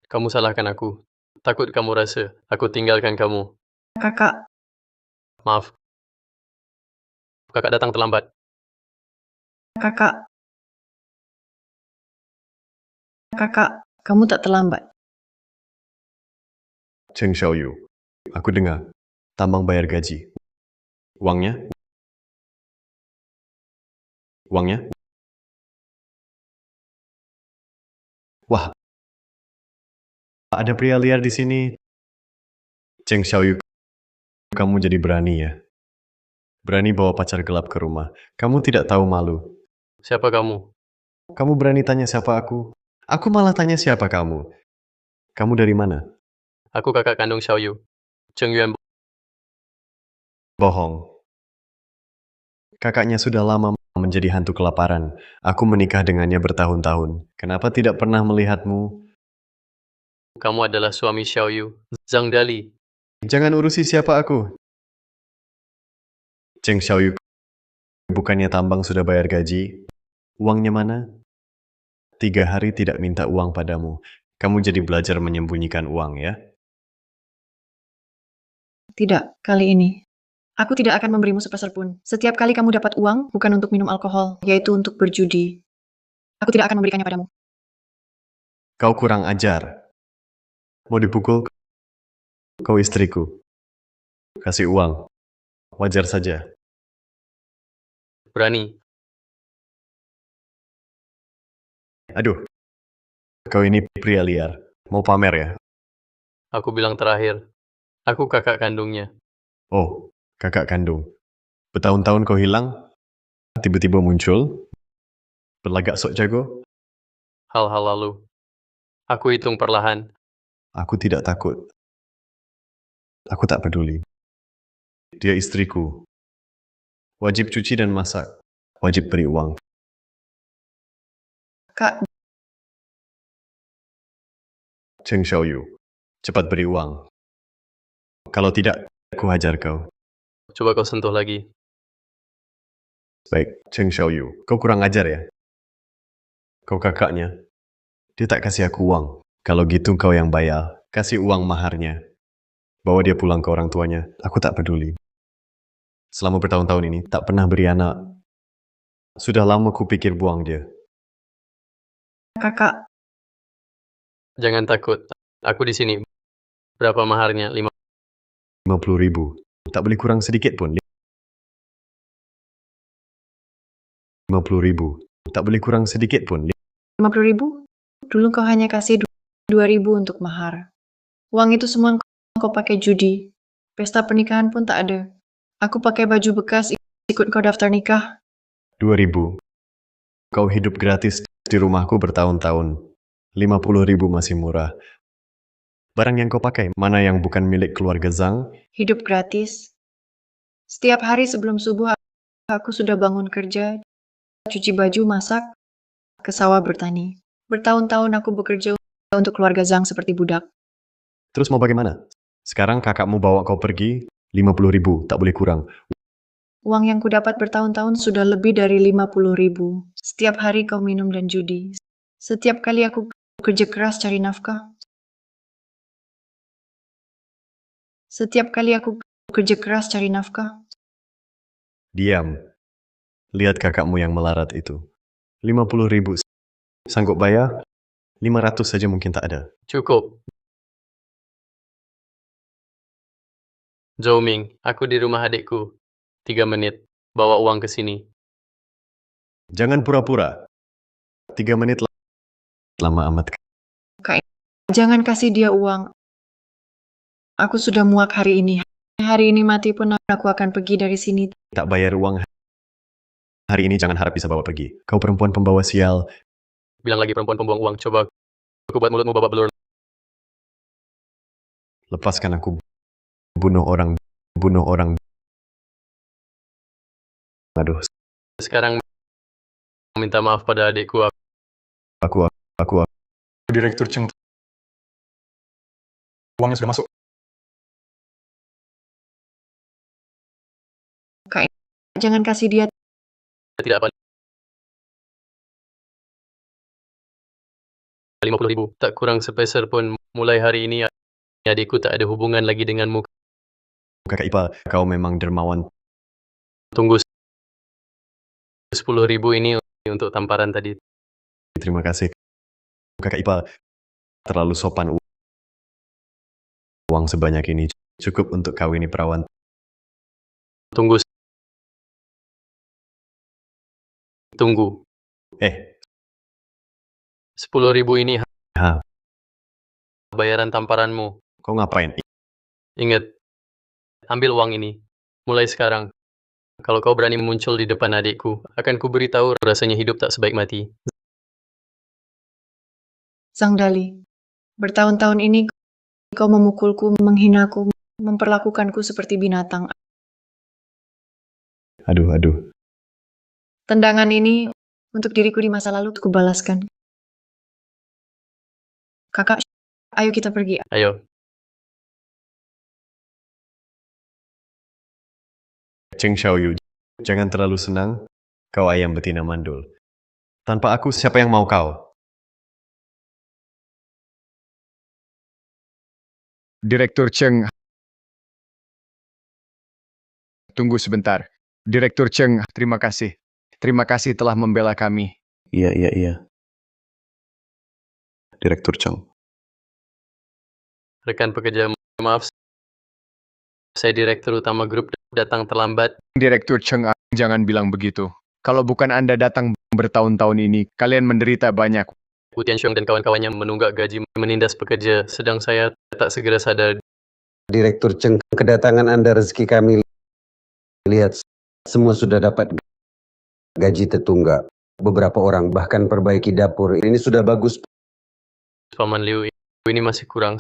Kamu salahkan aku. Takut kamu rasa aku tinggalkan kamu. Kakak, Maaf. Kakak datang terlambat. kakak, kakak, kamu tak terlambat. Cheng Xiaoyu, aku dengar. Tambang bayar gaji. Uangnya? Uangnya? Wah, ada pria liar di sini. Cheng Xiaoyu, kamu jadi berani ya? Berani bawa pacar gelap ke rumah. Kamu tidak tahu malu. Siapa kamu? Kamu berani tanya siapa aku? Aku malah tanya siapa kamu. Kamu dari mana? Aku kakak kandung Xiaoyu. Cheng Yuan. Bohong. Kakaknya sudah lama menjadi hantu kelaparan. Aku menikah dengannya bertahun-tahun. Kenapa tidak pernah melihatmu? Kamu adalah suami Xiaoyu. Zhang Dali. Jangan urusi siapa aku. Cheng Xiaoyu, bukannya tambang sudah bayar gaji? Uangnya mana? 3 hari tidak minta uang padamu. Kamu jadi belajar menyembunyikan uang ya? Tidak, kali ini. Aku tidak akan memberimu sepeser pun. Setiap kali kamu dapat uang, bukan untuk minum alkohol, yaitu untuk berjudi. Aku tidak akan memberikannya padamu. Kau kurang ajar. Mau dipukul? Kau istriku. Kasih uang. Wajar saja. Berani. Aduh, kau ini pria liar. Mau pamer ya? Aku bilang terakhir. Aku kakak kandungnya. Oh, kakak kandung. Bertahun-tahun kau hilang, tiba-tiba muncul, berlagak sok jago. Hal-hal lalu. Aku hitung perlahan. Aku tidak takut. Aku tak peduli. Dia istriku. Wajib cuci dan masak. Wajib beri uang. Kak, Cheng Xiaoyu, cepat beri uang. Kalau tidak, aku hajar kau. Coba kau sentuh lagi. Baik, Cheng Xiaoyu, kau kurang ajar ya? Kau kakaknya. Dia tak kasih aku uang. Kalau gitu kau yang bayar. Kasih uang maharnya. Bawa dia pulang ke orang tuanya. Aku tak peduli. Selama bertahun-tahun ini, tak pernah beri anak. Sudah lama kupikir buang dia. kakak, Jangan takut. Aku di sini. Berapa maharnya? 50.000. Tak boleh kurang sedikit pun. 50.000. Tak boleh kurang sedikit pun. 50.000? Dulu kau hanya kasih 2.000 untuk mahar. Uang itu semua kau pakai judi. Pesta pernikahan pun tak ada. Aku pakai baju bekas ikut kau daftar nikah. 2.000. Kau hidup gratis di rumahku bertahun-tahun. 50.000 masih murah. Barang yang kau pakai, mana yang bukan milik keluarga Zhang? Hidup gratis. Setiap hari sebelum subuh aku sudah bangun kerja, cuci baju, masak, ke sawah bertani. Bertahun-tahun aku bekerja untuk keluarga Zhang seperti budak. Terus mau bagaimana? Sekarang kakakmu bawa kau pergi, 50.000, tak boleh kurang. Uang yang kudapat bertahun-tahun sudah lebih dari 50.000. Setiap hari kau minum dan judi. Setiap kali aku bekerja keras cari nafkah. Setiap kali aku bekerja keras cari nafkah. Diam. Lihat kakakmu yang melarat itu. 50.000. Sanggup bayar? 500 saja mungkin tak ada. Cukup. Zhou Ming, aku di rumah adikku. 3 menit. Bawa uang ke sini. Jangan pura-pura. 3 menit lama amat. Kak, jangan kasih dia uang. Aku sudah muak hari ini. Hari ini mati pun aku akan pergi dari sini. Tak bayar uang hari ini, jangan harap bisa bawa pergi. Kau perempuan pembawa sial. Bilang lagi perempuan pembuang uang. Coba aku buat mulutmu babak belur. Lepaskan aku. Bunuh orang. Bunuh orang. Aduh, Sekarang minta maaf pada adikku. aku. Direktur Cheng. Uangnya sudah masuk. Kak, jangan kasih dia. Tidak apa. 50.000. Tak kurang sepeser pun. Mulai hari ini adikku tak ada hubungan lagi denganmu. Kakak Ipa, kau memang dermawan. Tunggu 10.000 ini untuk tamparan tadi. Terima kasih. Kakak Ipa, terlalu sopan. Uang sebanyak ini cukup untuk kawini perawan. Tunggu. 10.000 ini Ha, bayaran tamparanmu. kau ngapain? Ingat, ambil uang ini. Mulai sekarang. Kalau kau berani muncul di depan adikku, akan kuberitahu rasanya hidup tak sebaik mati. Zhang Dali, bertahun-tahun ini kau memukulku, menghinaku, memperlakukanku seperti binatang. Aduh. Tendangan ini untuk diriku di masa lalu aku balaskan. Kakak, ayo kita pergi. Ayo. Cheng Xiaoyu, jangan terlalu senang. Kau ayam betina mandul. Tanpa aku, siapa yang mau kau? Direktur Cheng. Tunggu sebentar. Direktur Cheng, terima kasih. Terima kasih telah membela kami. Iya. Direktur Cheng. Rekan pekerja, maaf, saya direktur utama grup datang terlambat. Direktur Cheng, jangan bilang begitu. Kalau bukan Anda datang bertahun-tahun ini, kalian menderita banyak. Wu Tianxiong dan kawan-kawannya menunggak gaji menindas pekerja, sedang saya tak segera sadar. Direktur Cheng, kedatangan Anda rezeki kami. Lihat, semua sudah dapat gaji tertunggak. Beberapa orang bahkan perbaiki dapur. Ini sudah bagus. Paman Liu, ini masih kurang.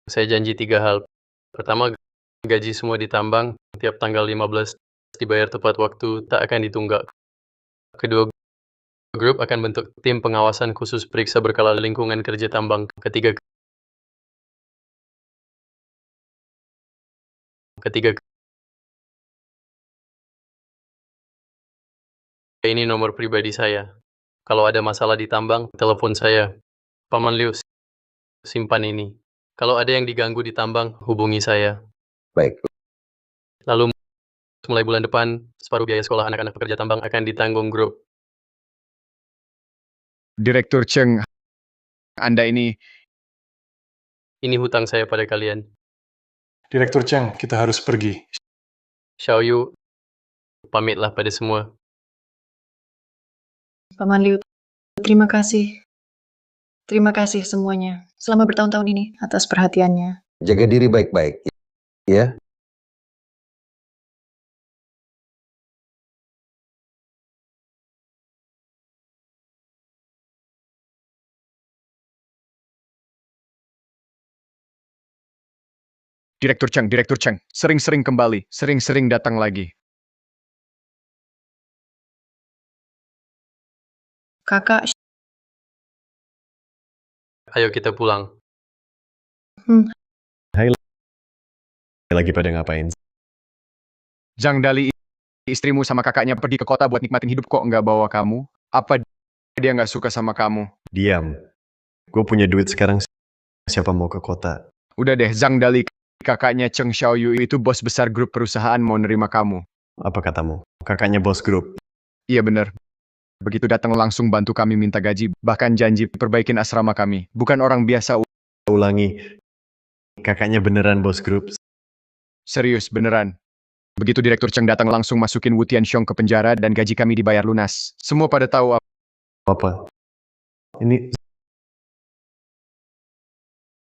Saya janji 3 hal. Pertama, gaji semua ditambang, tiap tanggal 15 dibayar tepat waktu, tak akan ditunggak. Kedua, grup akan bentuk tim pengawasan khusus periksa berkala lingkungan kerja tambang. Ketiga, ini nomor pribadi saya. Kalau ada masalah di tambang, telepon saya. Paman Liu, simpan ini. Kalau ada yang diganggu di tambang, hubungi saya. Baik. Lalu, mulai bulan depan, separuh biaya sekolah anak-anak pekerja tambang akan ditanggung grup. Direktur Cheng, Anda ini... Ini hutang saya pada kalian. Direktur Cheng, kita harus pergi. Xiaoyu, pamitlah pada semua. Paman Liu, terima kasih. Terima kasih semuanya. Selama bertahun-tahun ini atas perhatiannya. Jaga diri baik-baik. Ya. Direktur Cheng, sering-sering kembali, sering-sering datang lagi. Kakak, Ayo kita pulang. Lagi pada ngapain? Zhang Dali, istrimu sama kakaknya pergi ke kota buat nikmatin hidup, kok nggak bawa kamu? Apa dia nggak suka sama kamu? Diam. Gue punya duit sekarang, siapa mau ke kota? Udah deh, Zhang Dali, kakaknya Cheng Xiaoyu itu bos besar grup perusahaan mau nerima kamu. Apa katamu? Kakaknya bos grup. Iya bener. Begitu datang langsung bantu kami minta gaji, bahkan janji perbaikin asrama kami. Bukan orang biasa. Ulangi, kakaknya beneran bos grup. Serius, beneran. Begitu Direktur Cheng datang langsung masukin Wu Tianxiong ke penjara dan gaji kami dibayar lunas. Semua pada tahu Apa? Ini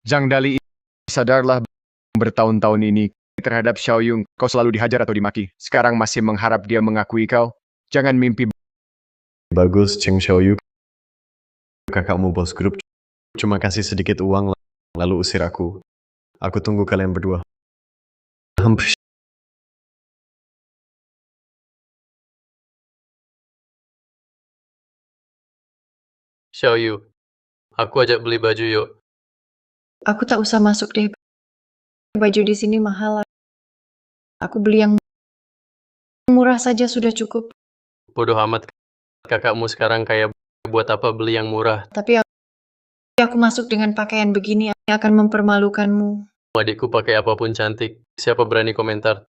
Zhang Dali, sadarlah, bertahun-tahun ini terhadap Xiaoyong, kau selalu dihajar atau dimaki. Sekarang masih mengharap dia mengakui kau. Jangan mimpi. bagus, Cheng Xiaoyu. Kakakmu bos grup. Cuma kasih sedikit uang, lalu usir aku. Aku tunggu kalian berdua. Hampir. Xiaoyu, aku ajak beli baju yuk. aku tak usah masuk deh. Baju di sini mahal. Aku beli yang murah saja sudah cukup. Bodoh amat, kakakmu sekarang kayak buat apa beli yang murah. Tapi aku masuk dengan pakaian begini akan mempermalukanmu. Adikku pakai apapun cantik. Siapa berani komentar?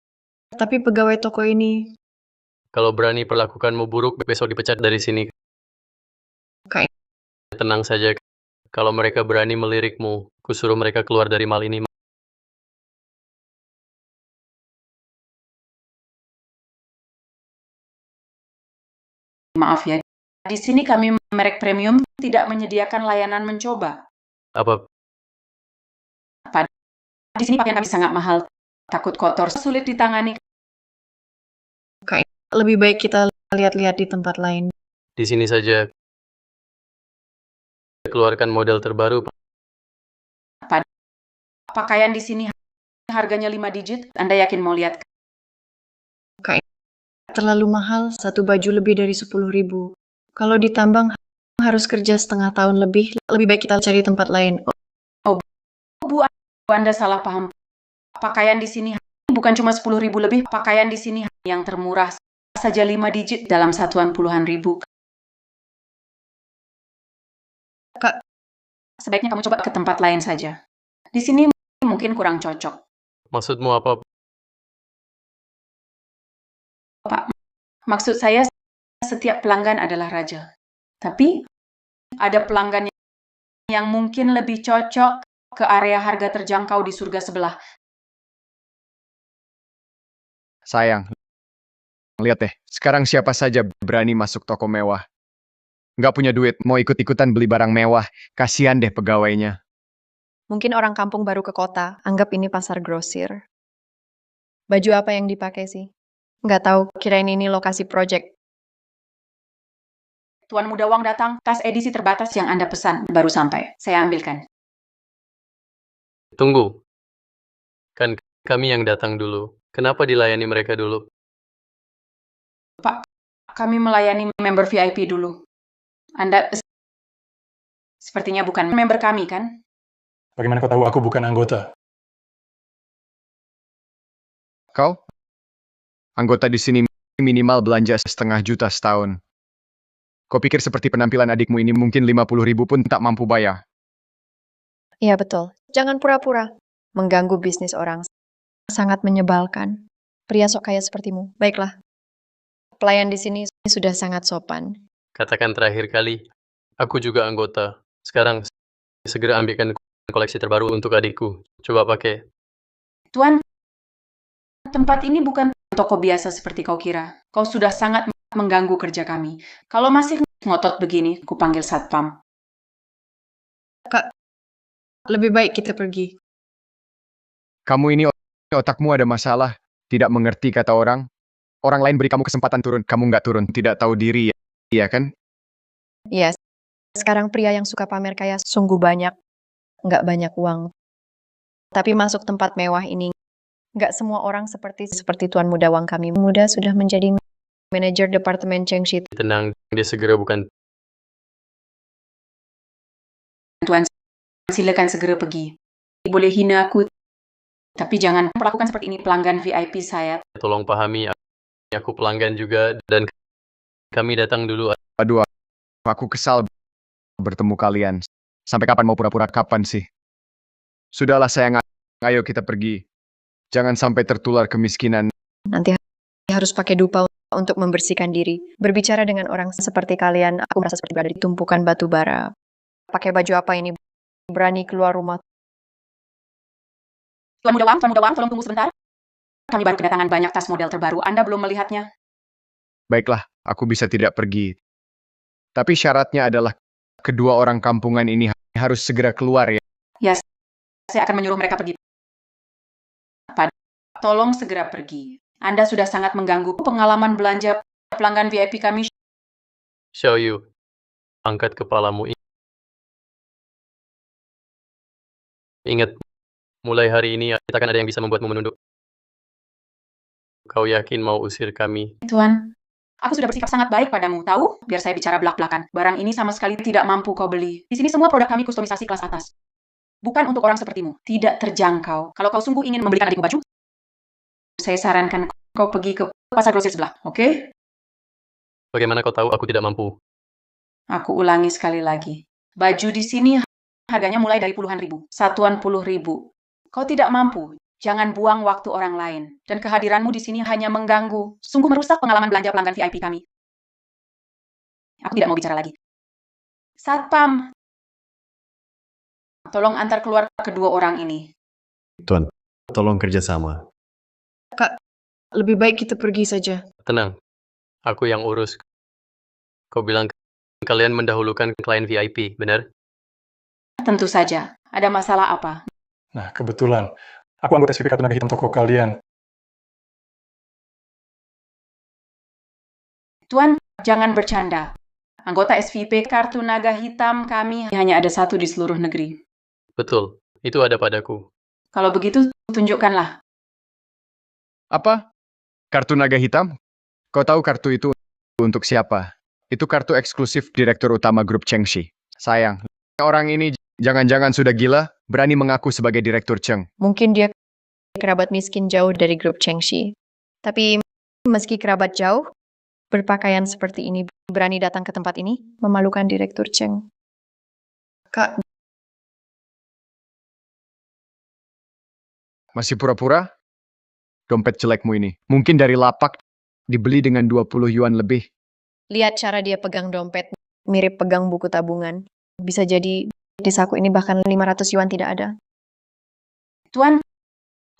Tapi pegawai toko ini, Kalau berani perlakukanmu buruk, besok dipecat dari sini. Kak. Tenang saja. Kalau mereka berani melirikmu, kusuruh mereka keluar dari mal ini. Maaf ya, di sini kami merek premium tidak menyediakan layanan mencoba. Apa? Di sini pakaian kami sangat mahal, takut kotor, sulit ditangani. Kak, lebih baik kita lihat-lihat di tempat lain. Di sini saja. Keluarkan model terbaru. Pakaian di sini harganya 5 digit, Anda yakin mau lihat? Kak, terlalu mahal, satu baju lebih dari 10.000. Kalau ditambang harus kerja setengah tahun lebih baik kita cari tempat lain. Bu, Anda salah paham. Pakaian di sini bukan cuma 10.000 lebih, pakaian di sini yang termurah saja 5 digit dalam satuan puluhan ribu. Kak, sebaiknya kamu coba ke tempat lain saja. Di sini mungkin kurang cocok. Maksudmu apa? Pak, maksud saya setiap pelanggan adalah raja. Tapi ada pelanggan yang mungkin lebih cocok ke area harga terjangkau di surga sebelah. Sayang, lihat deh, sekarang siapa saja berani masuk toko mewah. Nggak punya duit, mau ikut-ikutan beli barang mewah. Kasihan deh pegawainya. Mungkin orang kampung baru ke kota, anggap ini pasar grosir. Baju apa yang dipakai sih? Nggak tahu, kirain ini lokasi project. Tuan Muda Wang datang, tas edisi terbatas yang Anda pesan baru sampai. Saya ambilkan. Tunggu. Kan kami yang datang dulu. Kenapa dilayani mereka dulu? Pak, kami melayani member VIP dulu. Anda sepertinya bukan member kami, kan? Bagaimana kau tahu aku bukan anggota? Kau? Anggota di sini minimal belanja 1,5 juta setahun. Kau pikir seperti penampilan adikmu ini mungkin 50.000 pun tak mampu bayar? Iya betul, jangan pura-pura. Mengganggu bisnis orang. Sangat menyebalkan. Pria sok kaya sepertimu. Baiklah. Pelayan di sini sudah sangat sopan. Katakan terakhir kali, aku juga anggota. Sekarang, segera ambilkan koleksi terbaru untuk adikku. Coba pakai. Tuan, tempat ini bukan toko biasa seperti kau kira. Kau sudah sangat mengganggu kerja kami. Kalau masih ngotot begini, ku panggil satpam. Kak, lebih baik kita pergi. Kamu ini otakmu ada masalah. Tidak mengerti kata orang. Orang lain beri kamu kesempatan turun, kamu nggak turun. Tidak tahu diri, iya kan? Iya, sekarang pria yang suka pamer kaya sungguh banyak. Nggak banyak uang. Tapi masuk tempat mewah ini, nggak semua orang seperti Tuan Muda Wang kami. Muda sudah menjadi manajer departemen Chengxi. Tenang, dia segera bukan. Tuan, silakan segera pergi. Boleh hina aku, tapi jangan perlakukan seperti ini pelanggan VIP saya. Tolong pahami, aku pelanggan juga, dan kami datang dulu. Aduh, aku kesal bertemu kalian. Sampai kapan mau pura-pura kapan sih? Sudahlah sayang, ayo kita pergi. Jangan sampai tertular kemiskinan. Nanti harus pakai dupa untuk membersihkan diri. Berbicara dengan orang seperti kalian, aku merasa seperti berada di tumpukan batu bara. Pakai baju apa ini? Berani keluar rumah. Tuan Muda Wang, tolong tunggu sebentar. Kami baru kedatangan banyak tas model terbaru. Anda belum melihatnya. Baiklah, aku bisa tidak pergi. Tapi syaratnya adalah kedua orang kampungan ini harus segera keluar ya. Ya, saya akan menyuruh mereka pergi. Tolong segera pergi. Anda sudah sangat mengganggu pengalaman belanja pelanggan VIP kami. Xiaoyu, angkat kepalamu. Ingat, mulai hari ini kita akan ada yang bisa membuatmu menunduk. Kau yakin mau usir kami? Tuan, aku sudah bersikap sangat baik padamu, tahu? Biar saya bicara belak-belakan. Barang ini sama sekali tidak mampu kau beli. Di sini semua produk kami kustomisasi kelas atas. Bukan untuk orang sepertimu. Tidak terjangkau. Kalau kau sungguh ingin membelikan adikmu baju, saya sarankan kau pergi ke pasar grosir sebelah, oke? Bagaimana kau tahu aku tidak mampu? Aku ulangi sekali lagi. Baju di sini harganya mulai dari puluhan ribu. Satuan 10.000. Kau tidak mampu. Jangan buang waktu orang lain. Dan kehadiranmu di sini hanya mengganggu. Sungguh merusak pengalaman belanja pelanggan VIP kami. Aku tidak mau bicara lagi. Satpam, tolong antar keluar kedua orang ini. Tuan, tolong kerjasama. Kak, lebih baik kita pergi saja. Tenang, aku yang urus. Kau bilang kalian mendahulukan klien VIP, benar? Tentu saja. Ada masalah apa? Nah, kebetulan. Aku anggota SVP Kartu Naga Hitam toko kalian. Tuan, jangan bercanda. Anggota SVP Kartu Naga Hitam kami hanya ada satu di seluruh negeri. Betul, itu ada padaku. Kalau begitu, tunjukkanlah. Apa? Kartu naga hitam? Kau tahu kartu itu untuk siapa? Itu kartu eksklusif Direktur Utama Grup Chengxi. Sayang, orang ini jangan-jangan sudah gila, berani mengaku sebagai Direktur Cheng. Mungkin dia kerabat miskin jauh dari grup Chengxi. Tapi meski kerabat jauh, berpakaian seperti ini berani datang ke tempat ini, memalukan Direktur Cheng. Kak, Masih pura-pura? Dompet jelekmu ini. Mungkin dari lapak dibeli dengan 20 yuan lebih. lihat cara dia pegang dompet. mirip pegang buku tabungan. Bisa jadi di saku ini bahkan 500 yuan tidak ada. Tuan,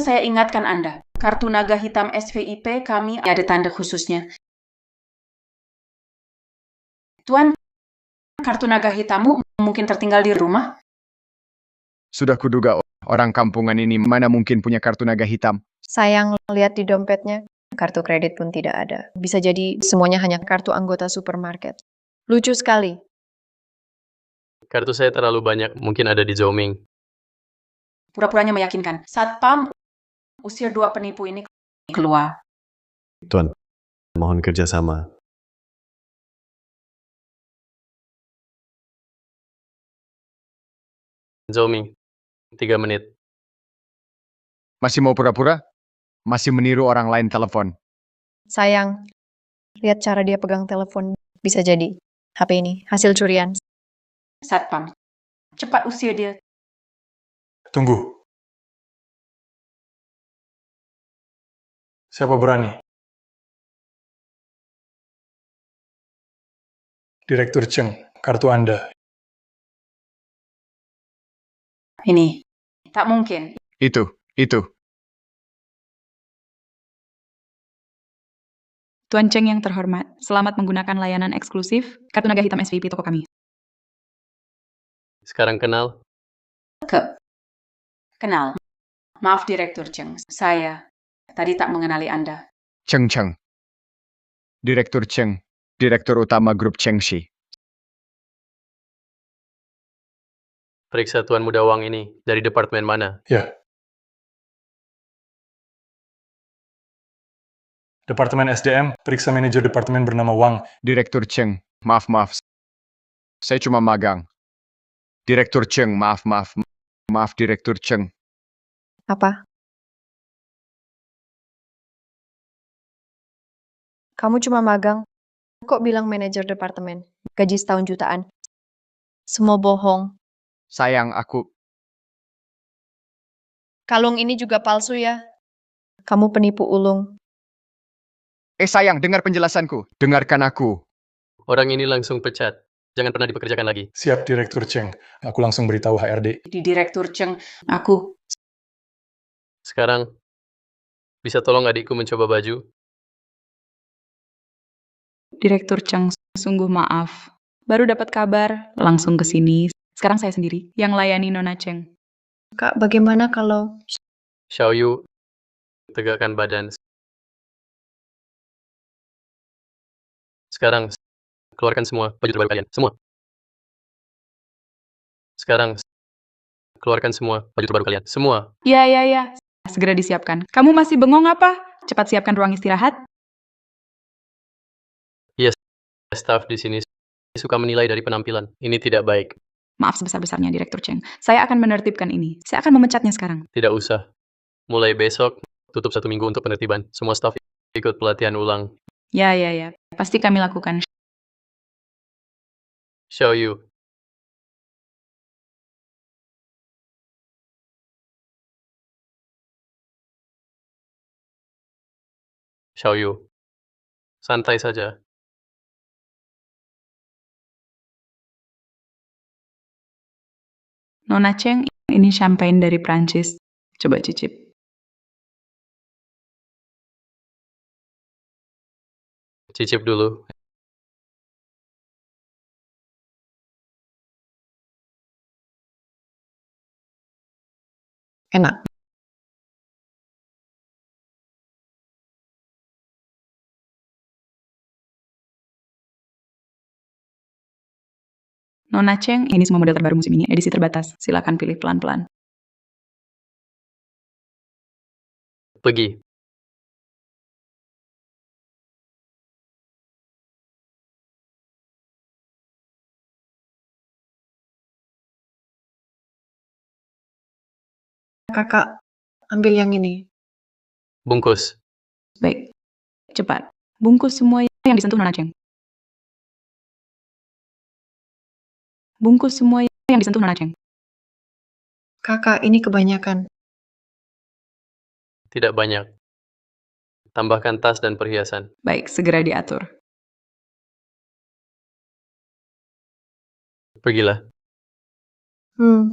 saya ingatkan Anda, kartu naga hitam SVIP kami ada tanda khususnya. Tuan, kartu naga hitammu mungkin tertinggal di rumah? Sudah kuduga orang kampungan ini mana mungkin punya kartu naga hitam. Sayang, lihat di dompetnya, kartu kredit pun tidak ada. Bisa jadi semuanya hanya kartu anggota supermarket. Lucu sekali. Kartu saya terlalu banyak, mungkin ada di Zoming. Pura-puranya meyakinkan. Satpam usir dua penipu ini keluar. Tuan, mohon kerjasama. Zoming, 3 menit. Masih mau pura-pura? Masih meniru orang lain telepon. Sayang, lihat cara dia pegang telepon. Bisa jadi HP ini hasil curian. Satpam, cepat usir dia. Tunggu. Siapa berani? Direktur Cheng, kartu Anda. Ini, tak mungkin. Itu. Tuan Cheng yang terhormat, selamat menggunakan layanan eksklusif kartu naga hitam SVP toko kami. Sekarang kenal? Kenal. Maaf Direktur Cheng, saya tadi tak mengenali Anda. Cheng. Direktur Cheng. Direktur utama grup Chengxi. Periksa Tuan Muda Wang ini. Dari departemen mana? Ya. Departemen SDM, periksa manajer departemen bernama Wang. Direktur Cheng. Maaf. Saya cuma magang. Direktur Cheng, maaf. Maaf, Direktur Cheng. Apa? Kamu cuma magang. Kok bilang manajer departemen? Gaji setahun jutaan. Semua bohong. Sayang, aku... Kalung ini juga palsu ya? Kamu penipu ulung. Sayang, dengar penjelasanku. Dengarkan aku. Orang ini langsung pecat. Jangan pernah dipekerjakan lagi. Siap Direktur Cheng. Aku langsung beritahu HRD. Di Direktur Cheng, aku... Sekarang, bisa tolong adikku mencoba baju? Direktur Cheng, sungguh maaf. Baru dapat kabar, langsung ke sini. Sekarang saya sendiri yang layani Nona Cheng. Kak, bagaimana kalau... Xiaoyu, tegakkan badan. Sekarang, keluarkan semua baju terbaru kalian. Semua. Sekarang, keluarkan semua baju terbaru kalian. Semua. Ya. Segera disiapkan. Kamu masih bengong apa? Cepat siapkan ruang istirahat. Staf di sini suka menilai dari penampilan. Ini tidak baik. Maaf sebesar-besarnya, Direktur Cheng. Saya akan menertibkan ini. Saya akan memecatnya sekarang. Tidak usah. Mulai besok, tutup 1 minggu untuk penertiban. Semua staf ikut pelatihan ulang. Ya. Pasti kami lakukan. Xiaoyu, santai saja. Nona Cheng, ini champagne dari Prancis. Coba cicip. Cicip dulu. Enak. Nona Cheng, ini semua model terbaru musim ini, edisi terbatas. Silakan pilih pelan-pelan. Pergi. Kakak, ambil yang ini. Bungkus. Baik, cepat. Bungkus semua yang disentuh Nona Cheng. Bungkus semua yang disentuh Nona Cheng. Kakak, ini kebanyakan. Tidak banyak. Tambahkan tas dan perhiasan. Baik, segera diatur. Pergilah. Hmm,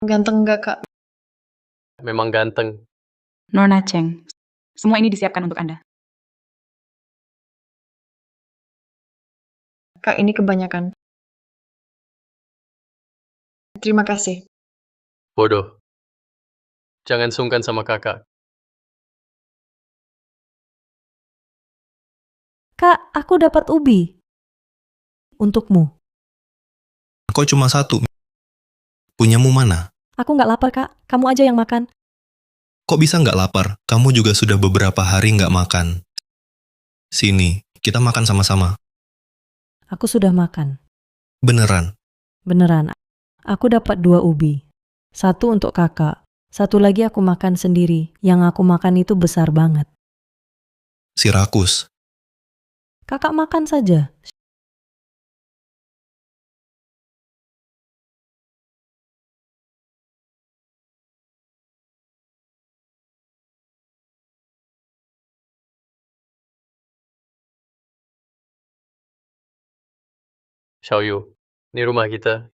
ganteng nggak, Kak? Memang ganteng. Nona Cheng, semua ini disiapkan untuk Anda. Kak, ini kebanyakan. Terima kasih. Bodoh. Jangan sungkan sama kakak. Kak, aku dapat ubi. Untukmu. Kok cuma satu? Punyamu mana? Aku nggak lapar, Kak. Kamu aja yang makan. Kok bisa nggak lapar? Kamu juga sudah beberapa hari nggak makan. Sini, kita makan sama-sama. Aku sudah makan. Beneran. Beneran. Aku dapat 2 ubi. 1 untuk kakak. 1 lagi aku makan sendiri. Yang aku makan itu besar banget. Si rakus. Kakak makan saja. Xiaoyu, ini rumah kita.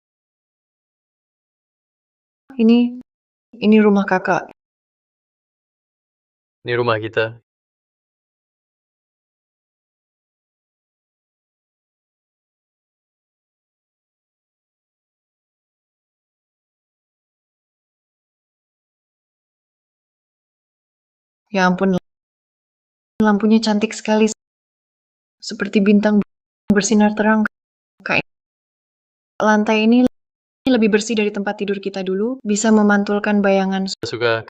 Ini rumah kakak. Ini rumah kita. Ya ampun, lampunya cantik sekali. Seperti bintang bersinar terang. Kak, lantai ini lebih bersih dari tempat tidur kita dulu. Bisa memantulkan bayangan. Suka.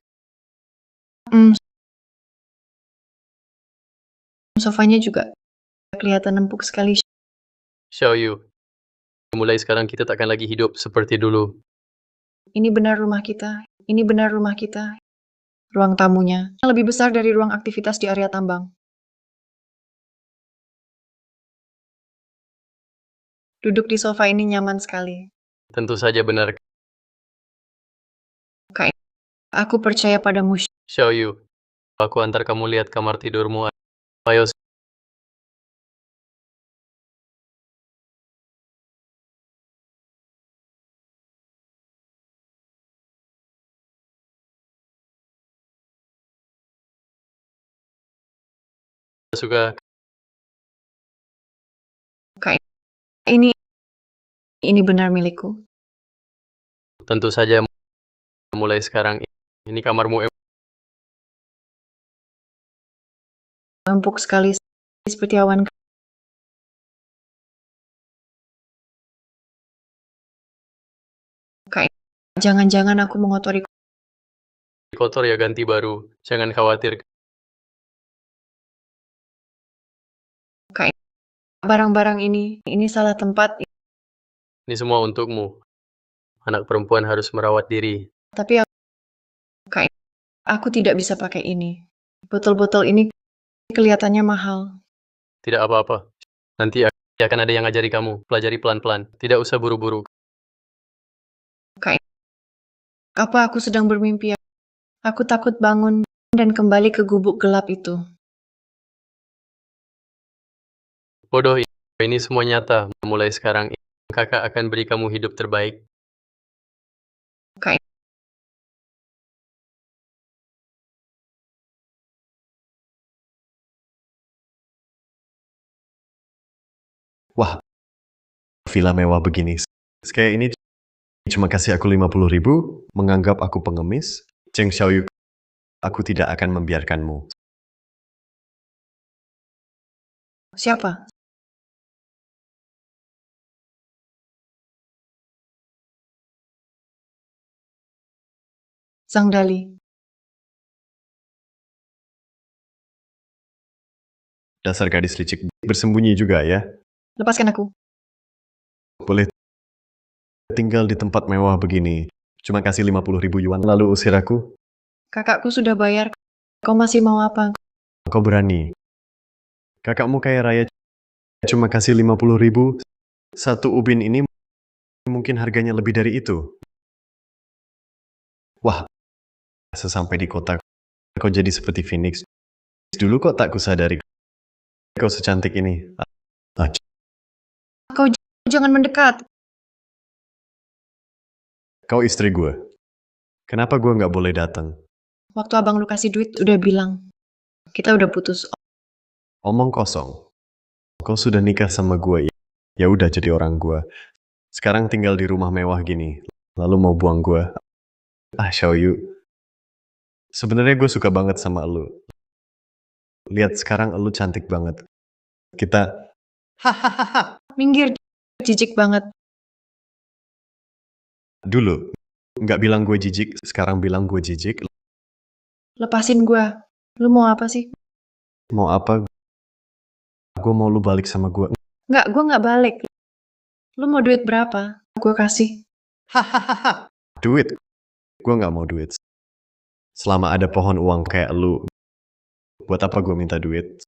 Hmm, sofanya juga kelihatan empuk sekali. Xiaoyu, mulai sekarang kita takkan lagi hidup seperti dulu. Ini benar rumah kita. Ini benar rumah kita. Ruang tamunya lebih besar dari ruang aktivitas di area tambang. Duduk di sofa ini nyaman sekali. Tentu saja benar. Kak, aku percaya padamu. Xiaoyu, aku antar kamu lihat kamar tidurmu. Ayo. Suka. Kak, ini benar milikku. Tentu saja mulai sekarang ini kamarmu. Empuk sekali seperti awan. Kak, jangan-jangan aku mengotori. Kotor ya ganti baru. Jangan khawatir. Kak, barang-barang ini salah tempat. Ini semua untukmu. Anak perempuan harus merawat diri. Tapi Kak, aku tidak bisa pakai ini. Botol-botol ini kelihatannya mahal. Tidak apa-apa. Nanti akan ada yang ngajari kamu. Pelajari pelan-pelan. Tidak usah buru-buru. Kak, apa aku sedang bermimpi? Aku takut bangun dan kembali ke gubuk gelap itu. Bodoh, ini semua nyata. Mulai sekarang, kakak akan beri kamu hidup terbaik. Kak, Wah, villa mewah begini. Kayak ini cuma kasih aku 50.000, menganggap aku pengemis. Cheng Xiaoyu, aku tidak akan membiarkanmu. siapa? Sang Dali. Dasar gadis licik bersembunyi juga ya. Lepaskan aku. Boleh tinggal di tempat mewah begini. Cuma kasih 50.000 yuan lalu usir aku. Kakakku sudah bayar. Kau masih mau apa? Kau berani. Kakakmu kaya raya cuma kasih 50.000. Satu ubin ini mungkin harganya lebih dari itu. Wah, sesampai di kota kau jadi seperti Phoenix. Dulu kok tak kusadari kau secantik ini. Kau jangan mendekat. Kau istri gue. Kenapa gue nggak boleh datang? Waktu abang lu kasih duit udah bilang. Kita udah putus. Omong kosong. Kau sudah nikah sama gue, ya udah jadi orang gue. Sekarang tinggal di rumah mewah gini, lalu mau buang gue. Xiaoyu. Sebenarnya gue suka banget sama lu. Lihat sekarang lu cantik banget. Kita... Minggir, jijik banget. Dulu, nggak bilang gue jijik, sekarang bilang gue jijik. Lepasin gua. Lu mau apa sih? Mau apa? Gue mau lu balik sama gue. Nggak, gua nggak balik. Lu mau duit berapa? Gua kasih. Duit? Gue nggak mau duit. Selama ada pohon uang kayak lu, buat apa gue minta duit?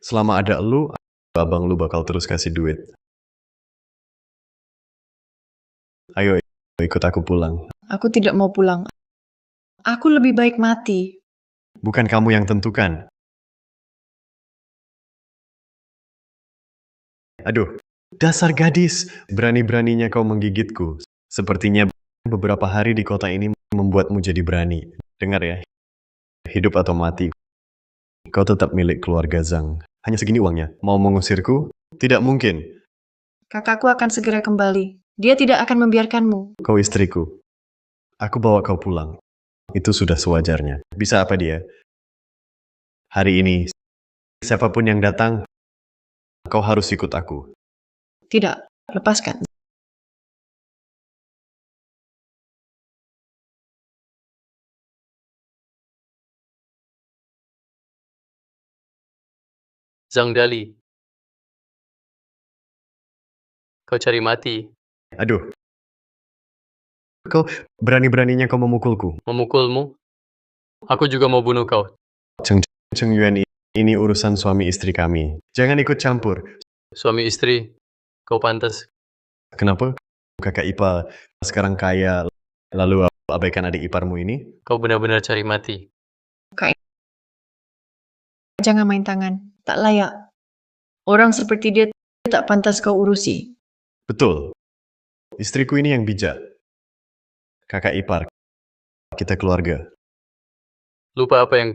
Selama ada lu, abang lu bakal terus kasih duit. Ayo, ikut aku pulang. Aku tidak mau pulang. Aku lebih baik mati. Bukan kamu yang tentukan. Aduh, dasar gadis. Berani-beraninya kau menggigitku. Sepertinya beberapa hari di kota ini membuatmu jadi berani. Dengar ya, hidup atau mati, kau tetap milik keluarga Zhang. Hanya segini uangnya. Mau mengusirku? Tidak mungkin. Kakakku akan segera kembali. Dia tidak akan membiarkanmu. Kau istriku. Aku bawa kau pulang. Itu sudah sewajarnya. Bisa apa dia? Hari ini, siapapun yang datang, kau harus ikut aku. Tidak, lepaskan. Zhang Dali. Kau cari mati. Aduh. Kau berani-beraninya kau memukulku. Memukulmu? Aku juga mau bunuh kau. Cheng Yuan, ini urusan suami istri kami. Jangan ikut campur. Suami istri, kau pantas. Kenapa? Kakak ipar sekarang kaya, lalu abaikan adik iparmu ini? Kau benar-benar cari mati. Jangan main tangan. Tak layak. Orang seperti dia tak pantas kau urusi. Betul. Istriku ini yang bijak. Kakak ipar. Kita keluarga. Lupa apa yang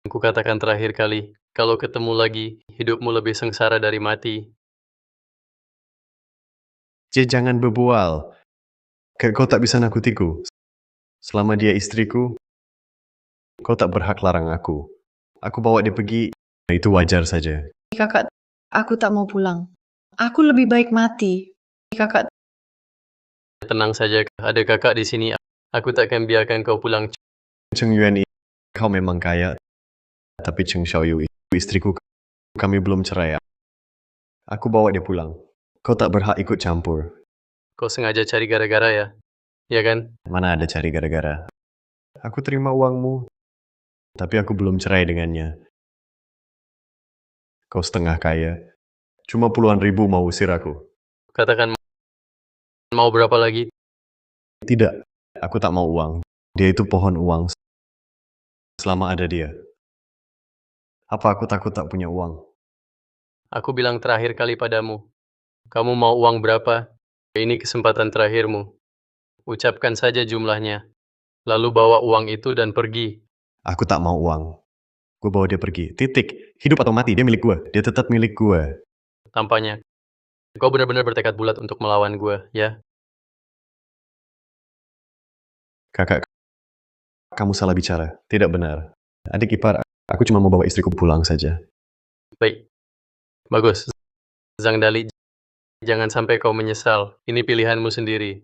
kukatakan terakhir kali. Kalau ketemu lagi, hidupmu lebih sengsara dari mati. Jangan berbual. Kau tak bisa nakutiku. Selama dia istriku, kau tak berhak larang aku. Aku bawa dia pergi, itu wajar saja. Kakak, aku tak mau pulang. Aku lebih baik mati. Kakak, Tenang saja, ada kakak di sini. Aku takkan biarkan kau pulang. Cheng Yuan, kau memang kaya. Tapi Cheng Xiaoyu, istriku, kami belum cerai. Aku bawa dia pulang. Kau tak berhak ikut campur. Kau sengaja cari gara-gara ya? Ya kan? Mana ada cari gara-gara. Aku terima uangmu, tapi aku belum cerai dengannya. Kau setengah kaya. Cuma puluhan ribu mau usir aku. Katakan mau berapa lagi? Tidak, aku tak mau uang. Dia itu pohon uang. Selama ada dia. Apa aku takut tak punya uang? Aku bilang terakhir kali padamu. Kamu mau uang berapa? Ini kesempatan terakhirmu. Ucapkan saja jumlahnya. Lalu bawa uang itu dan pergi. Aku tak mau uang. Gue bawa dia pergi. Titik. Hidup atau mati, dia milik gue. Dia tetap milik gue. Tampaknya. Kau benar-benar bertekad bulat untuk melawan gue, ya? Kakak, kamu salah bicara. Tidak benar. Adik ipar, aku cuma mau bawa istriku pulang saja. Baik. Bagus. Zhang Dali, jangan sampai kau menyesal. Ini pilihanmu sendiri.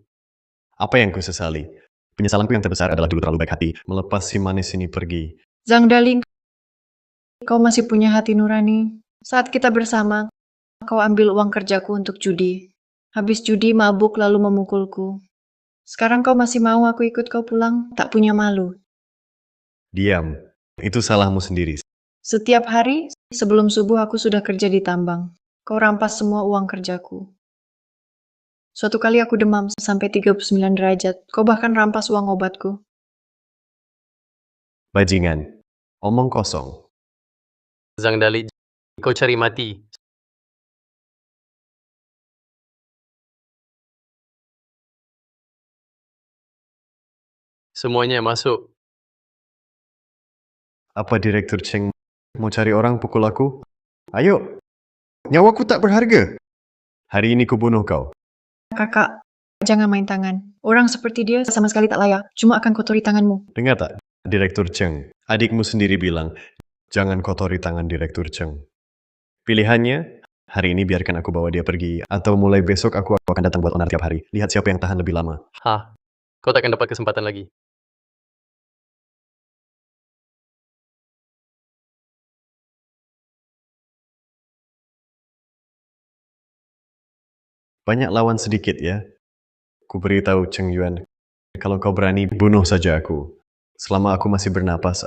Apa yang ku sesali? Penyesalanku yang terbesar adalah dulu terlalu baik hati. Melepas si manis ini pergi. Zhang Daling, kau masih punya hati nurani. Saat kita bersama, kau ambil uang kerjaku untuk judi. Habis judi, mabuk lalu memukulku. Sekarang kau masih mau aku ikut kau pulang? Tak punya malu. Diam. Itu salahmu sendiri. Setiap hari, sebelum subuh aku sudah kerja di tambang. Kau rampas semua uang kerjaku. Suatu kali aku demam sampai 39 derajat. Kau bahkan rampas uang obatku. Bajingan. Omong kosong. Zhang Dali, kau cari mati. Semuanya masuk. Apa Direktur Cheng mau cari orang pukul aku? Ayo. Nyawaku tak berharga. Hari ini kubunuh kau. Kakak, jangan main tangan. Orang seperti dia sama sekali tak layak. Cuma akan kotori tanganmu. Dengar tak, Direktur Cheng? Adikmu sendiri bilang, jangan kotori tangan Direktur Cheng. Pilihannya, hari ini biarkan aku bawa dia pergi, atau mulai besok aku akan datang buat onar tiap hari. Lihat siapa yang tahan lebih lama. Hah, kau takkan dapat kesempatan lagi. Banyak lawan sedikit ya. Ku beritahu Cheng Yuan, kalau kau berani, bunuh saja aku. Selama aku masih bernapas,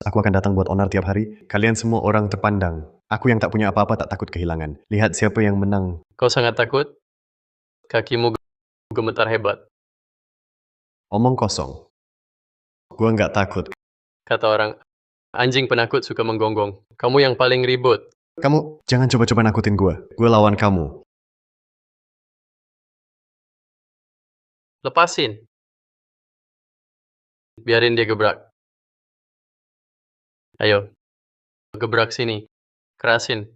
aku akan datang buat onar tiap hari. Kalian semua orang terpandang. Aku yang tak punya apa-apa tak takut kehilangan. Lihat siapa yang menang. Kau sangat takut? Kakimu gemetar hebat. Omong kosong. Gua nggak takut. Kata orang, anjing penakut suka menggonggong. Kamu yang paling ribut. Kamu jangan coba-coba nakutin gua. Gua lawan kamu. Lepasin. Biarin dia gebrak. Ayo, gebrak sini. Kerasin.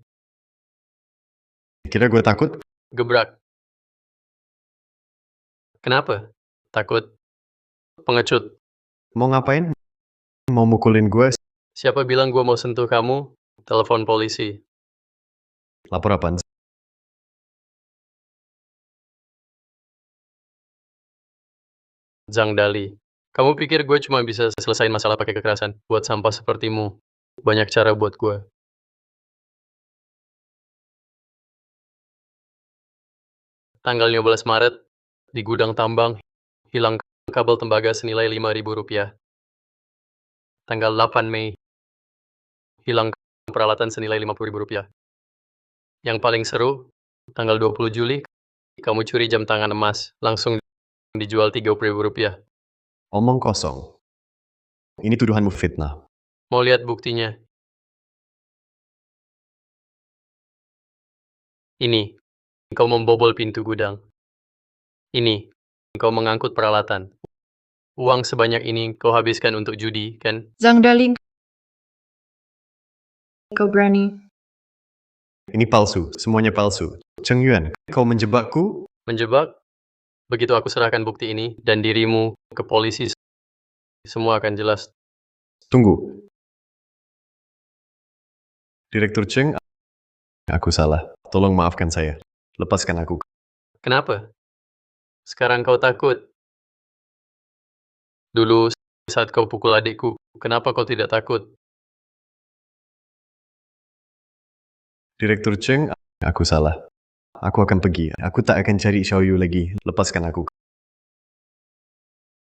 Kira gue takut? Gebrak. Kenapa? Takut? Pengecut. Mau ngapain? Mau mukulin gue? Siapa bilang gua mau sentuh kamu? Telepon polisi. Lapor apaan? Zhang Dali. Kamu pikir gue cuma bisa selesain masalah pakai kekerasan? Buat sampah sepertimu. Banyak cara buat gue. Tanggal 15 Maret, di gudang tambang, hilang kabel tembaga senilai Rp5.000. Tanggal 8 Mei, hilang peralatan senilai Rp50.000. Yang paling seru, tanggal 20 Juli, kamu curi jam tangan emas, langsung dijual Rp30.000. Omong kosong. Ini tuduhanmu fitnah. Mau lihat buktinya? Ini, kau membobol pintu gudang. Ini, kau mengangkut peralatan. Uang sebanyak ini kau habiskan untuk judi, kan? Zhang Dali, kau berani. Ini palsu. Semuanya palsu. Cheng Yuan, kau menjebakku? Menjebak? Begitu aku serahkan bukti ini dan dirimu ke polisi, semua akan jelas. Tunggu. Direktur Cheng, aku salah. Tolong maafkan saya. Lepaskan aku. Kenapa? Sekarang kau takut? Dulu, saat kau pukul adikku, kenapa kau tidak takut? Direktur Cheng, aku salah. Aku akan pergi. Aku tak akan cari Xiaoyu lagi. Lepaskan aku.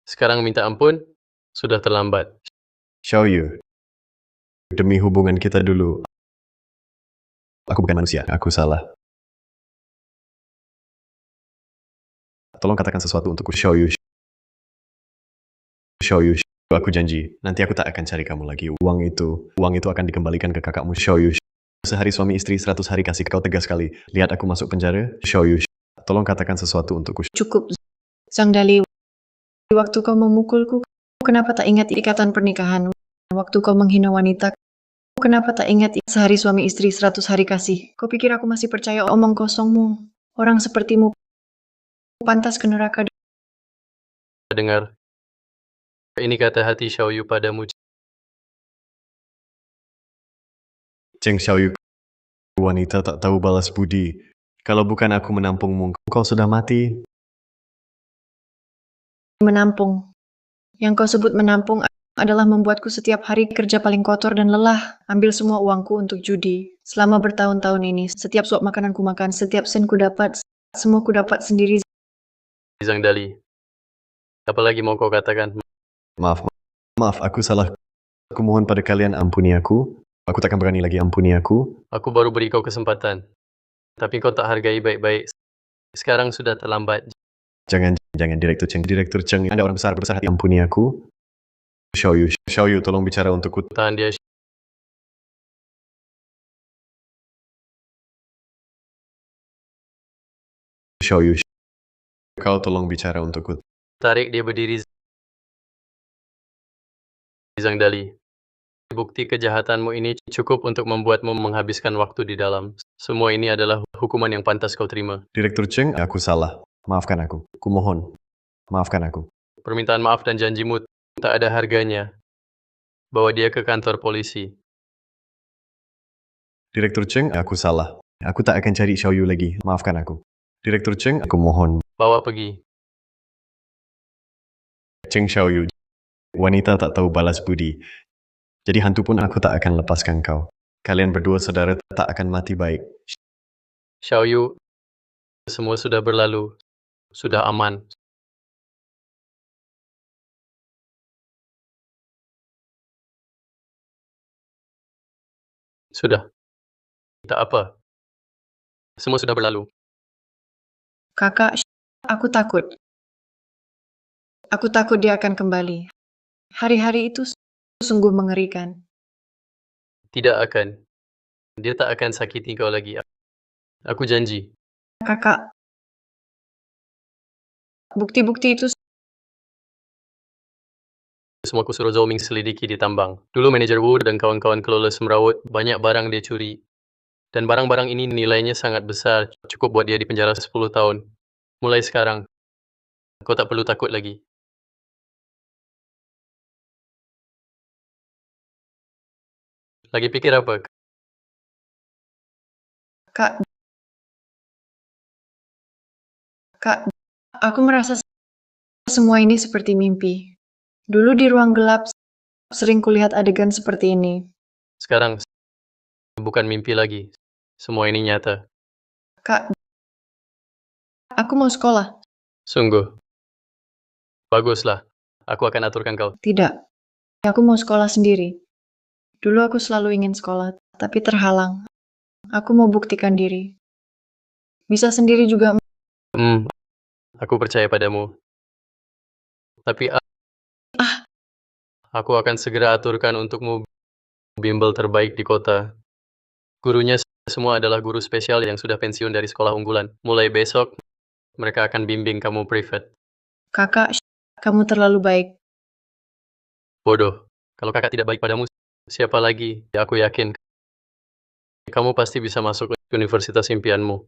Sekarang minta ampun, sudah terlambat. Xiaoyu, demi hubungan kita dulu. Aku bukan manusia. Aku salah. Tolong katakan sesuatu untukku, Xiaoyu. Xiaoyu, aku janji. Nanti aku tak akan cari kamu lagi. Uang itu akan dikembalikan ke kakakmu, Xiaoyu. Sehari suami istri, 100 hari kasih. Kau tegas sekali. Lihat aku masuk penjara, Xiaoyu. Tolong katakan sesuatu untukku. Cukup. Zhang Dali, waktu kau memukulku, kenapa tak ingat ikatan pernikahan? Waktu kau menghina wanita, kenapa tak ingat sehari suami istri 100 hari kasih? Kau pikir aku masih percaya omong kosongmu? Orang sepertimu pantas ke neraka. Dengar. Ini kata hati Xiaoyu padamu. Cheng Xiaoyu, wanita tak tahu balas budi. Kalau bukan aku menampungmu, kau sudah mati. Menampung. Yang kau sebut menampung adalah membuatku setiap hari kerja paling kotor dan lelah. Ambil semua uangku untuk judi. Selama bertahun-tahun ini, setiap suap makanan ku makan, setiap sen ku dapat, semua ku dapat sendiri. Zhang Dali, Apalagi mau kau katakan? Maaf, maaf, aku salah. Aku mohon pada kalian ampuni aku. Aku takkan berani lagi ampuni aku. Aku baru beri kau kesempatan. Tapi kau tak hargai baik-baik. Sekarang sudah terlambat. Jangan, Direktur Cheng. Direktur Cheng, Anda orang besar hati, ampuni aku. Xiao Yu, tolong bicara untukku. Tahan dia. Xiao Yu, kau tolong bicara untukku. Tarik dia berdiri. Zhang Dali. Bukti kejahatanmu ini cukup untuk membuatmu menghabiskan waktu di dalam. Semua ini adalah hukuman yang pantas kau terima. Direktur Cheng, aku salah. Maafkan aku. Kumohon. Maafkan aku. Permintaan maaf dan janjimu tak ada harganya. Bawa dia ke kantor polisi. Direktur Cheng, aku salah. Aku tak akan cari Xiao Yu lagi. Maafkan aku. Direktur Cheng, aku mohon. Bawa pergi. Cheng Xiao Yu, wanita tak tahu balas budi. Jadi hantu pun aku tak akan lepaskan kau. Kalian berdua saudara tak akan mati baik. Xiao Yu, semua sudah berlalu. Sudah aman. Sudah. Tak apa. Semua sudah berlalu. Kakak, aku takut. Aku takut dia akan kembali. Hari-hari itu sungguh mengerikan. Tidak akan. Dia tak akan sakiti kau lagi. Aku janji. Kakak, bukti-bukti itu Semua aku suruh Zhou Ming selidiki di tambang. Dulu manajer Wu dan kawan-kawan kelola semrawut, banyak barang dia curi. Dan barang-barang ini nilainya sangat besar, cukup buat dia di penjara 10 tahun. Mulai sekarang, kau tak perlu takut lagi. Lagi pikir apa? Kak, aku merasa semua ini seperti mimpi. Dulu di ruang gelap, sering kulihat adegan seperti ini. Sekarang, bukan mimpi lagi. Semua ini nyata. Kak, aku mau sekolah. Sungguh. Baguslah. Aku akan aturkan kau. Tidak, aku mau sekolah sendiri. Dulu aku selalu ingin sekolah, tapi terhalang. Aku mau buktikan diri. Bisa sendiri juga. Aku percaya padamu. Tapi aku akan segera aturkan untukmu bimbel terbaik di kota. Gurunya semua adalah guru spesial yang sudah pensiun dari sekolah unggulan. Mulai besok, mereka akan bimbing kamu privat. Kakak, kamu terlalu baik. Bodoh. Kalau kakak tidak baik padamu, siapa lagi? Aku yakin kamu pasti bisa masuk ke universitas impianmu.